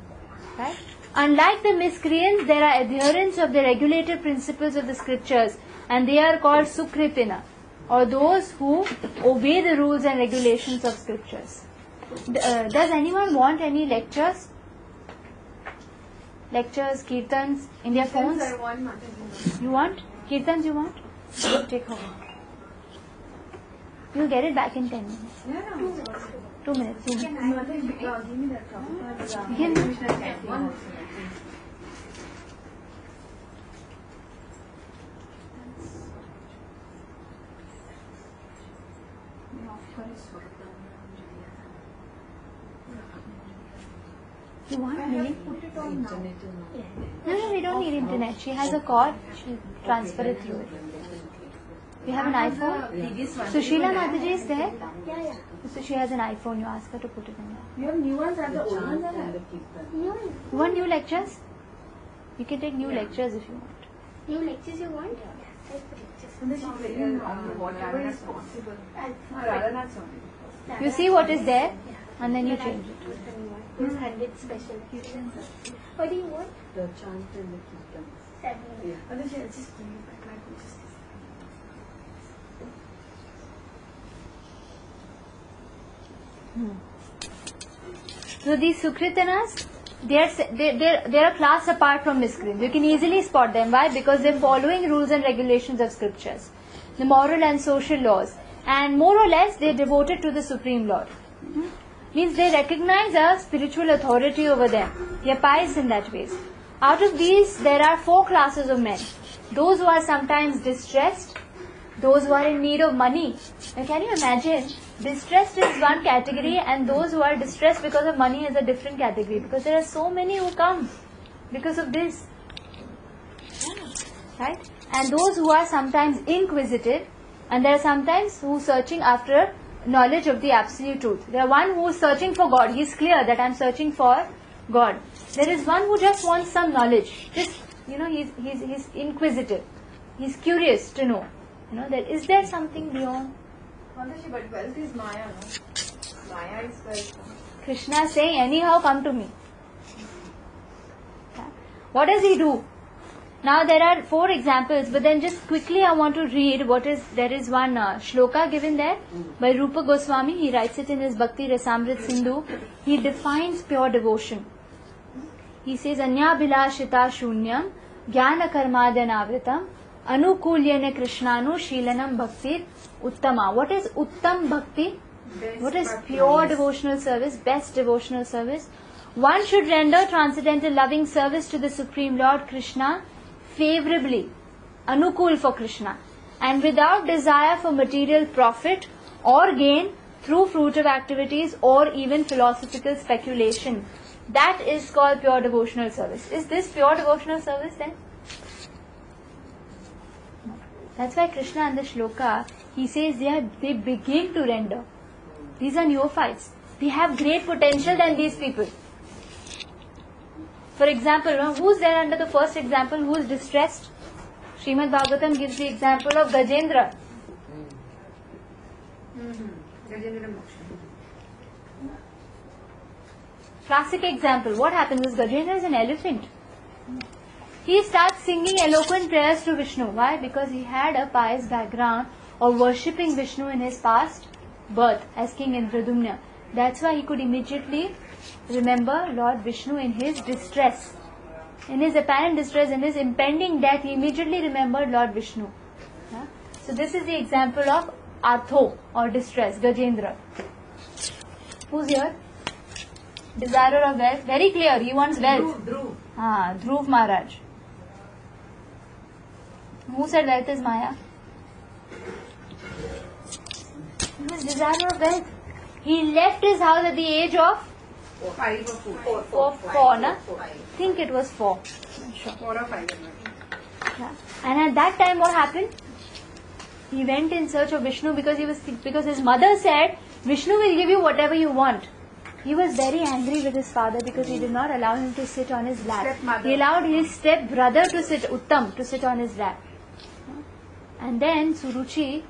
Right? Unlike the miscreants, there are adherents of the regulated principles of the scriptures, and they are called Sukritina, or those who obey the rules and regulations of scriptures. Does anyone want any lectures? Lectures, kirtans in their phones? I want Mataji. You want? Kirtans you want? Take home. You'll get it back in 10 minutes. Yeah. 2 minutes. Mataji, give me that cup. Give me. One. You want me? Put it on now. No, we don't need internet. She has a cord. She'll transfer it through it. You have an iPhone? Sushila Mataji is there? Yeah. So she has an iPhone. You ask her to put it in there. You have new ones and the old ones are there. No. You want new lectures? You can take new lectures if you want. New lectures you want? I'll put lectures. And then she's very whatever is possible. Rather not something. You see what is there and then you change it. Who's 100 special? What do you want? The chant and the kirtans. 7. And then she'll just give you back my consciousness. So these Sukritanas, they're a class apart from miscreants. You can easily spot them. Why? Because they're following rules and regulations of scriptures, the moral and social laws, and more or less they're devoted to the Supreme Lord. Means they recognize a spiritual authority over them. They are pious in that way. Out of these, there are 4 classes of men. Those who are sometimes distressed, those who are in need of money. Now, can you imagine? Distressed is one category, and those who are distressed because of money is a different category. Because there are so many who come because of this. Right? And those who are sometimes inquisitive, and there are sometimes who are searching after knowledge of the absolute truth. There are one who is searching for God. He is clear that I am searching for God. There is one who just wants some knowledge. Just, he's inquisitive. He's curious to know. That is there something beyond? Mataji, but wealth is Maya, no? Maya is wealth. Krishna is saying, anyhow come to me. What does he do? Now there are 4 examples, but then just quickly I want to read there is one shloka given there by Rupa Goswami. He writes it in his Bhakti Rasamrit Sindhu. He defines pure devotion. He says, Anyabhilashita shunyam jnana karmadyanavritam anukulyana krishnanu shilanam bhaktir uttama. What is uttam bhakti? What is pure devotional service, best devotional service? One should render transcendental loving service to the Supreme Lord Krishna favorably, anukul for Krishna, and without desire for material profit or gain through fruitive activities or even philosophical speculation. That is called pure devotional service. Is this pure devotional service then? That's why Krishna in the shloka, he says they begin to render. These are neophytes. They have great potential than these people. For example, who's there under the first example who is distressed? Srimad Bhagavatam gives the example of Gajendra. Gajendra Moksha. Classic example. What happens is Gajendra is an elephant. He starts singing eloquent prayers to Vishnu. Why? Because he had a pious background of worshipping Vishnu in his past birth as King Indradumna. That's why he could immediately remember Lord Vishnu in his distress. In his apparent distress, in his impending death, he immediately remembered Lord Vishnu. Yeah? So this is the example of Atho or distress, Gajendra. Who's here? Desirer of wealth. Very clear. He wants wealth. Dhruv. Dhruv Maharaj. Who said wealth is Maya? He was desirer of wealth. He left his house at the age of 5 or 4. four, na? I think it was 4. Sure. 4 or 5. Yeah. And at that time, what happened? He went in search of Vishnu because his mother said, Vishnu will give you whatever you want. He was very angry with his father because he did not allow him to sit on his lap. Stepmother. He allowed his step brother to sit, Uttam, to sit on his lap. And then Suruchi,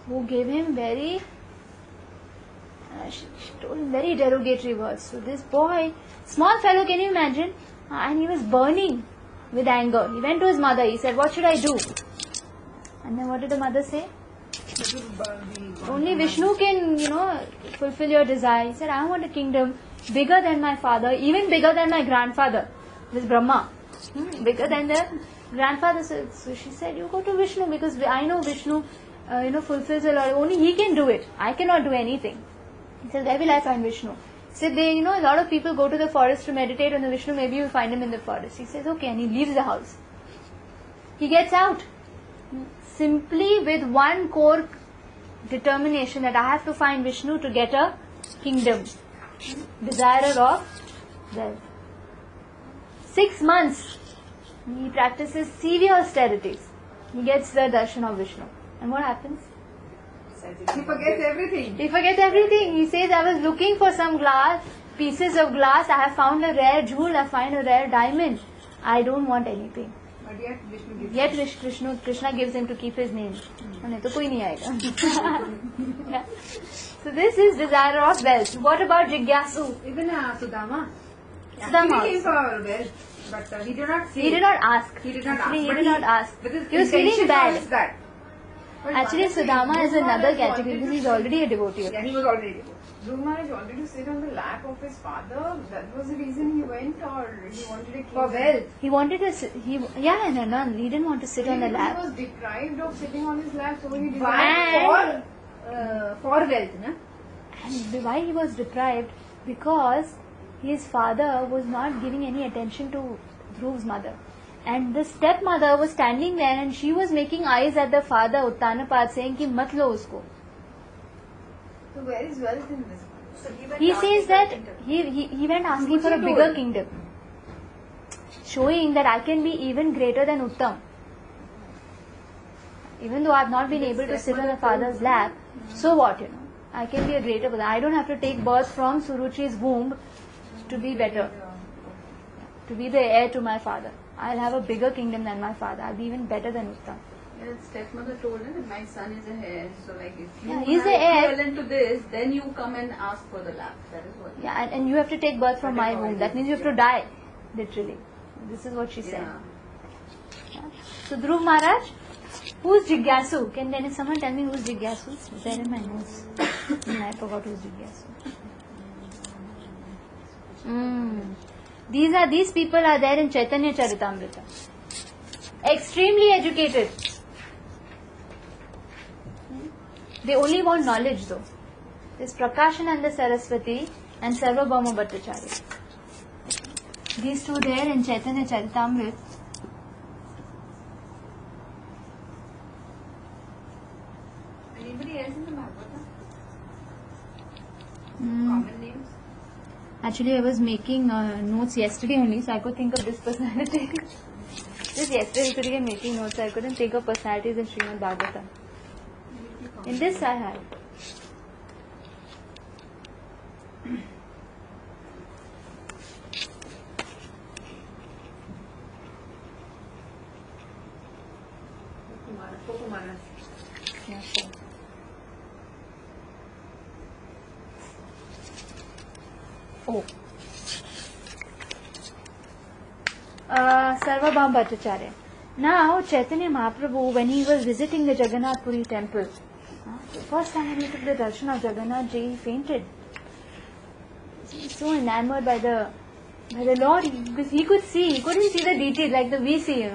who gave him she told him very derogatory words. So this boy, small fellow, can you imagine? And he was burning with anger. He went to his mother. He said, what should I do? And then what did the mother say? Only Vishnu can, fulfill your desire. He said, I want a kingdom bigger than my father, even bigger than my grandfather, this Brahma. Bigger than the grandfather. So she said, you go to Vishnu because I know Vishnu, fulfills a lot. Only he can do it. I cannot do anything. He said, where will I find Vishnu? He said, a lot of people go to the forest to meditate on the Vishnu. Maybe you'll find him in the forest. He says, okay, and he leaves the house. He gets out. Simply with one core determination that I have to find Vishnu to get a kingdom. Desirer of wealth. 6 months he practices severe austerities. He gets the darshan of Vishnu. And what happens? He forgets everything. He forgets everything. He says, I was looking for some pieces of glass. I have found a rare jewel. I find a rare diamond. I don't want anything. But yet Vishnu gives. Yet Krishna gives him to keep his name. नहीं तो कोई नहीं आएगा. So this is desire of wealth. What about Jigyasu? Even Sudama. Sudama He came also. for wealth, but he did not say. He did not ask. He did not Actually, ask. he But did not ask. But his He was feeling intention bad. was that. Actually, Sudama is another category because he's already a devotee. Yeah, he was already devoted. Dhruv Maharaj wanted to sit on the lap of his father. That was the reason he went, or he wanted a For kingdom? wealth. He wanted to sit, he didn't want to sit on the He lap. was deprived of sitting on his lap, so he desired. Why? For wealth, na? And why he was deprived? Because his father was not giving any attention to Dhruv's mother. And the stepmother was standing there and she was making eyes at the father, Uttanapad, saying ki mat lo usko. So where is wealth in this? So He says that he went asking for a bigger kingdom, showing that I can be even greater than Uttam. Even though I have not been able to sit on the father's lap, so what, I can be a greater person. I don't have to take birth from Suruchi's womb to be better, to be the heir to my father. I'll have a bigger kingdom than my father. I'll be even better than Uttam. Yeah, stepmother told her that my son is a heir, so like if you Yeah, he's are the heir. equivalent to this, then you come and ask for the lap. That is what. Yeah, and you have to take birth from my womb. That means you have to die, literally. This is what she said. Yeah. So Dhruv Maharaj, who's Jigyasu? Can someone tell me who's Jigyasu? It's there in my notes. I forgot who's Jigyasu. These people are there in Chaitanya Charitamrita. Extremely educated. They only want knowledge though. There's Prakashananda Saraswati and Sarvabhauma Bhattacharya. These two there in Chaitanya Charitamrita. Anybody else in the Bhagavata? Mm. Common names? Actually, I was making notes yesterday only, so I could think of this personality. Just yesterday, making notes, so I couldn't think of personalities in Srimad Bhagavatam. In this, I had. Yeah, so. Oh. Sarvabhauma Bhattacharya. Now, Chaitanya Mahaprabhu, when he was visiting the Jagannath Puri temple, the first time when he took the darshan of Jagannath Ji, he fainted. He was so enamored by the Lord, because he couldn't see the details like we see,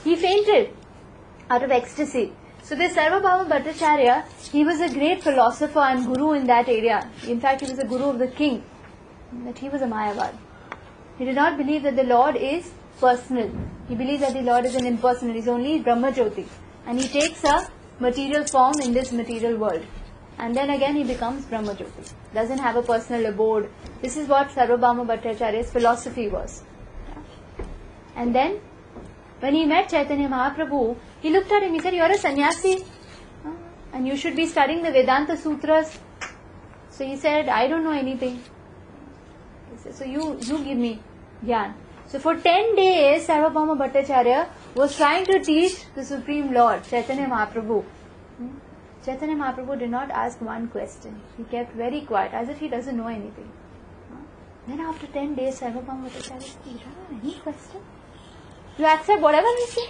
He fainted out of ecstasy. So this Sarvabhauma Bhattacharya, he was a great philosopher and guru in that area. In fact, he was a guru of the king. that he was a Mayavad. He did not believe that the Lord is personal. He believed that the Lord is an impersonal. He is only Brahma Jyoti. And he takes a material form in this material world. And then again he becomes Brahma Jyoti. Doesn't have a personal abode. This is what Sarvabhauma Bhattacharya's philosophy was. And then, when he met Chaitanya Mahaprabhu, he looked at him, he said, "You are a sannyasi, and you should be studying the Vedanta Sutras." So he said, "I don't know anything." He said, "So you give me Gyan." So for 10 days, Sarvabhauma Bhattacharya was trying to teach the Supreme Lord, Chaitanya Mahaprabhu. Chaitanya Mahaprabhu did not ask one question. He kept very quiet, as if he doesn't know anything. Then after 10 days, Sarvabhauma Bhattacharya said, "You don't have any question? You accept whatever we say?"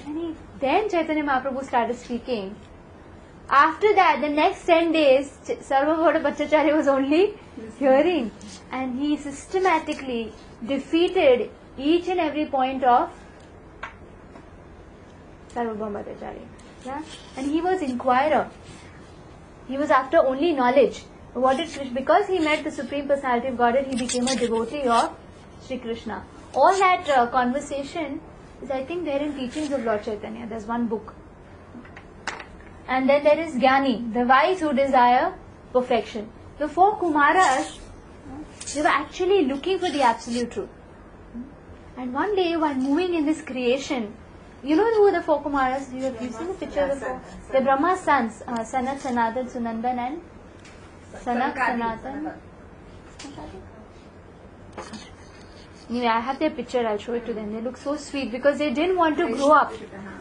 And then Chaitanya Mahaprabhu started speaking. After that, the next 10 days, Sarvabhauma Bhattacharya was only hearing. And he systematically defeated each and every point of Sarvabhauma Bhattacharya. Yeah? And he was inquirer. He was after only knowledge. Because he met the Supreme Personality of Godhead, he became a devotee of Sri Krishna. All that conversation is, I think, there in Teachings of Lord Chaitanya. There's one book. And then there is Jnani, the wise who desire perfection. The 4 Kumaras, they were actually looking for the absolute truth. And one day, while moving in this creation, you know who are the 4 Kumaras? You have seen the picture of the 4? They're Brahma's sons, Sanat, Sanatan, Sunandan and Sanak, Sanatan. Anyway, I have their picture, I'll show it to them. They look so sweet because they didn't want to grow up.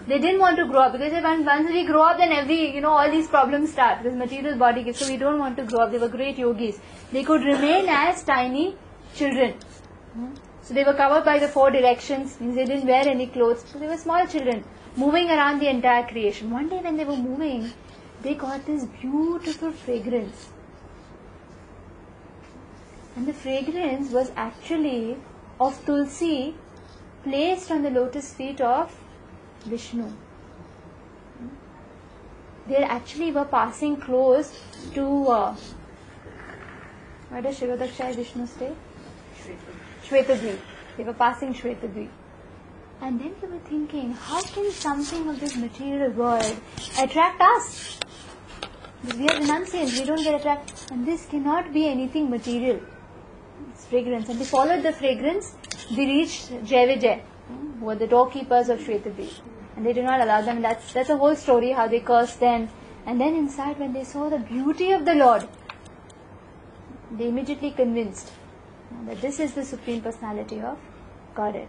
They didn't want to grow up because once we grow up, then all these problems start. This material body gives, so we don't want to grow up. They were great yogis. They could remain as tiny children. So they were covered by the 4 directions, means they didn't wear any clothes. So they were small children moving around the entire creation. One day when they were moving, they got this beautiful fragrance. And the fragrance was actually of tulsi placed on the lotus feet of Vishnu. They actually were passing close to where does Shirodakshaya Vishnu stay? Shvetadvi. They were passing Shvetadvi. And then they were thinking, how can something of this material world attract us? Because we are renunciants, we don't get attracted. And this cannot be anything material. It's fragrance. And they followed the fragrance. They reached Jai, who were the doorkeepers of Shvetadvi. And they did not allow them. That's a whole story, how they cursed them. And then inside, when they saw the beauty of the Lord, they immediately convinced that this is the Supreme Personality of Godhead.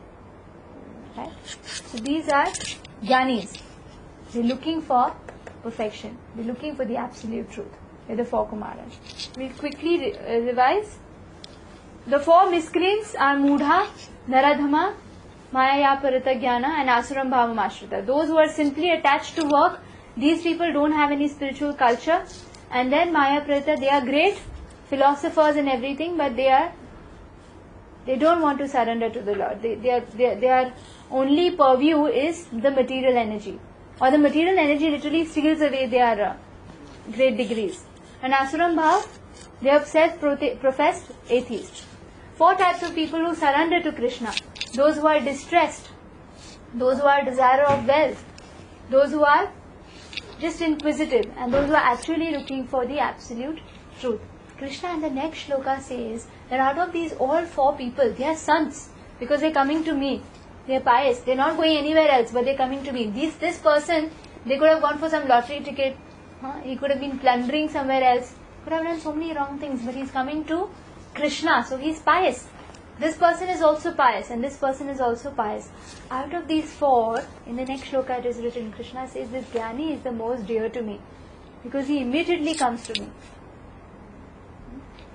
Right? So these are Jnanis. They're looking for perfection. They're looking for the absolute truth. They're the 4 Kumaras. We'll quickly revise. The 4 miscreants are Mudha, Naradhama, Maya Parita Jnana and Asuram Bhavam Ashrita. Those who are simply attached to work, these people don't have any spiritual culture. And then Maya Parita, they are great philosophers and everything, but they don't want to surrender to the Lord. Their only purview is the material energy. Or the material energy literally steals away their great degrees. And Asuram Bhav, they are self-professed atheists. 4 types of people who surrender to Krishna. Those who are distressed, those who are desire of wealth, those who are just inquisitive, and those who are actually looking for the absolute truth. Krishna in the next shloka says that out of these all 4 people, they are sons because they are coming to me. They are pious. They are not going anywhere else, but they are coming to me. This person, they could have gone for some lottery ticket. He could have been plundering somewhere else. Could have done so many wrong things, but he is coming to Krishna, so he is pious. This person is also pious, and this person is also pious. Out of these 4, in the next shloka it is written, Krishna says, this Jnani is the most dear to me, because he immediately comes to me.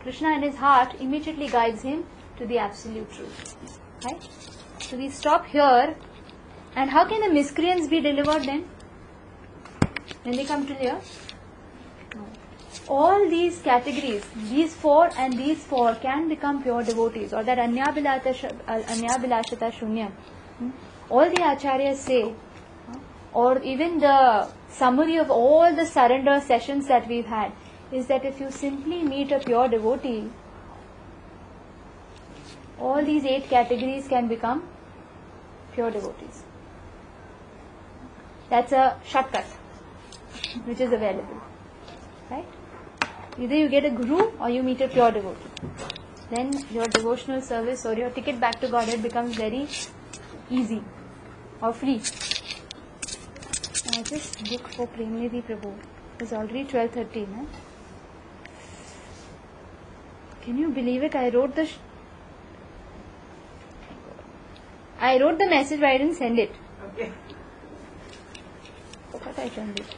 Krishna in his heart immediately guides him to the absolute truth. Right? So we stop here. And how can the miscreants be delivered then? When they come to here? All these categories, these 4 and these 4 can become pure devotees, or that Anyabhilashata Shunyam. All the acharyas say, or even the summary of all the surrender sessions that we've had, is that if you simply meet a pure devotee, all these 8 categories can become pure devotees. That's a shortcut which is available, right? Either you get a guru or you meet a pure devotee. Then your devotional service or your ticket back to Godhead becomes very easy or free. I just book for Premnidhi Prabhu. It's already 12:30, no? Can you believe it? I wrote the message, but I didn't send it. Okay. What I send it?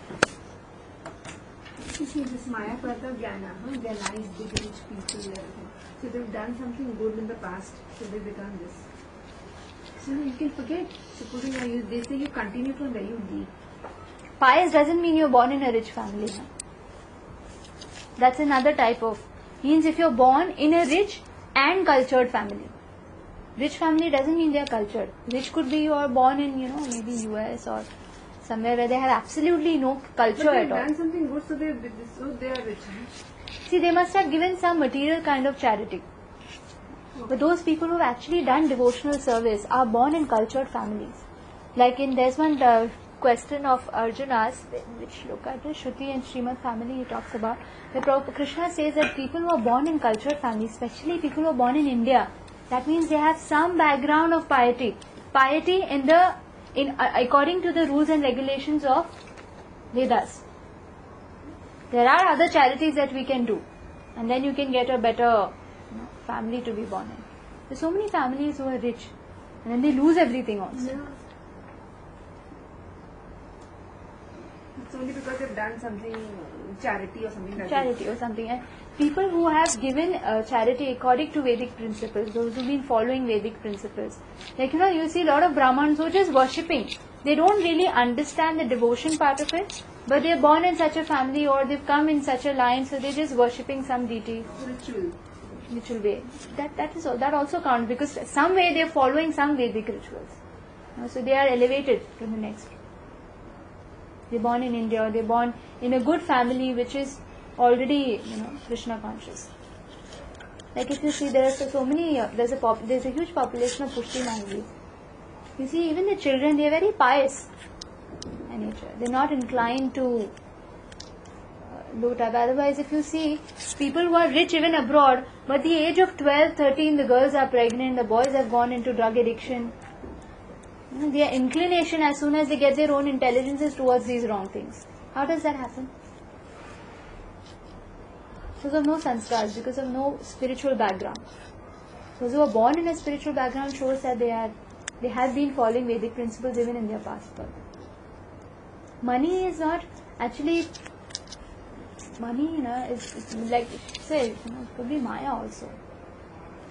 You see, this Maya Prata Jnana, they're nice, big, rich people, everything. So they've done something good in the past, so they become this. So you can forget. Supposing they say you continue from where you leave. Pious doesn't mean you're born in a rich family. Huh? That's another type of. Means if you're born in a rich and cultured family. Rich family doesn't mean they're cultured. Rich could be you are born in, maybe US or somewhere where they have absolutely no culture But at they've all. done something good, so they are rich. Huh? See, they must have given some material kind of charity. But those people who have actually done devotional service are born in cultured families. Like there's one question of Arjuna's, which look at the Shruti and Srimad family he talks about, where Krishna says that people who are born in cultured families, especially people who are born in India, that means they have some background of piety. Piety according to the rules and regulations of Vedas. There are other charities that we can do, and then you can get a better family to be born in. There's so many families who are rich, and then they lose everything also. Yeah. It's only because they've done something, charity or something like Charity or something. And people who have given charity according to Vedic principles, those who've been following Vedic principles. Like, you see a lot of Brahmins who are just worshipping. They don't really understand the devotion part of it, but they're born in such a family or they've come in such a line, so they're just worshipping some deity. Ritual way. That also counts, because some way they're following some Vedic rituals. So they are elevated to the next. They're born in India, or they're born in a good family which is already, Krishna conscious. Like if you see, there are so many. There's a huge population of Pushti Mangalis. You see, even the children, they are very pious by nature. They're not inclined to low type. Otherwise, if you see people who are rich even abroad, but the age of 12, 13, the girls are pregnant, the boys have gone into drug addiction. Their inclination as soon as they get their own intelligence is towards these wrong things. How does that happen? Because of no sanskars, because of no spiritual background. Those who are born in a spiritual background shows that they have been following Vedic principles even in their past birth. Money is not actually. Money, is like say, it could be Maya also.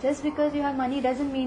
Just because you have money doesn't mean that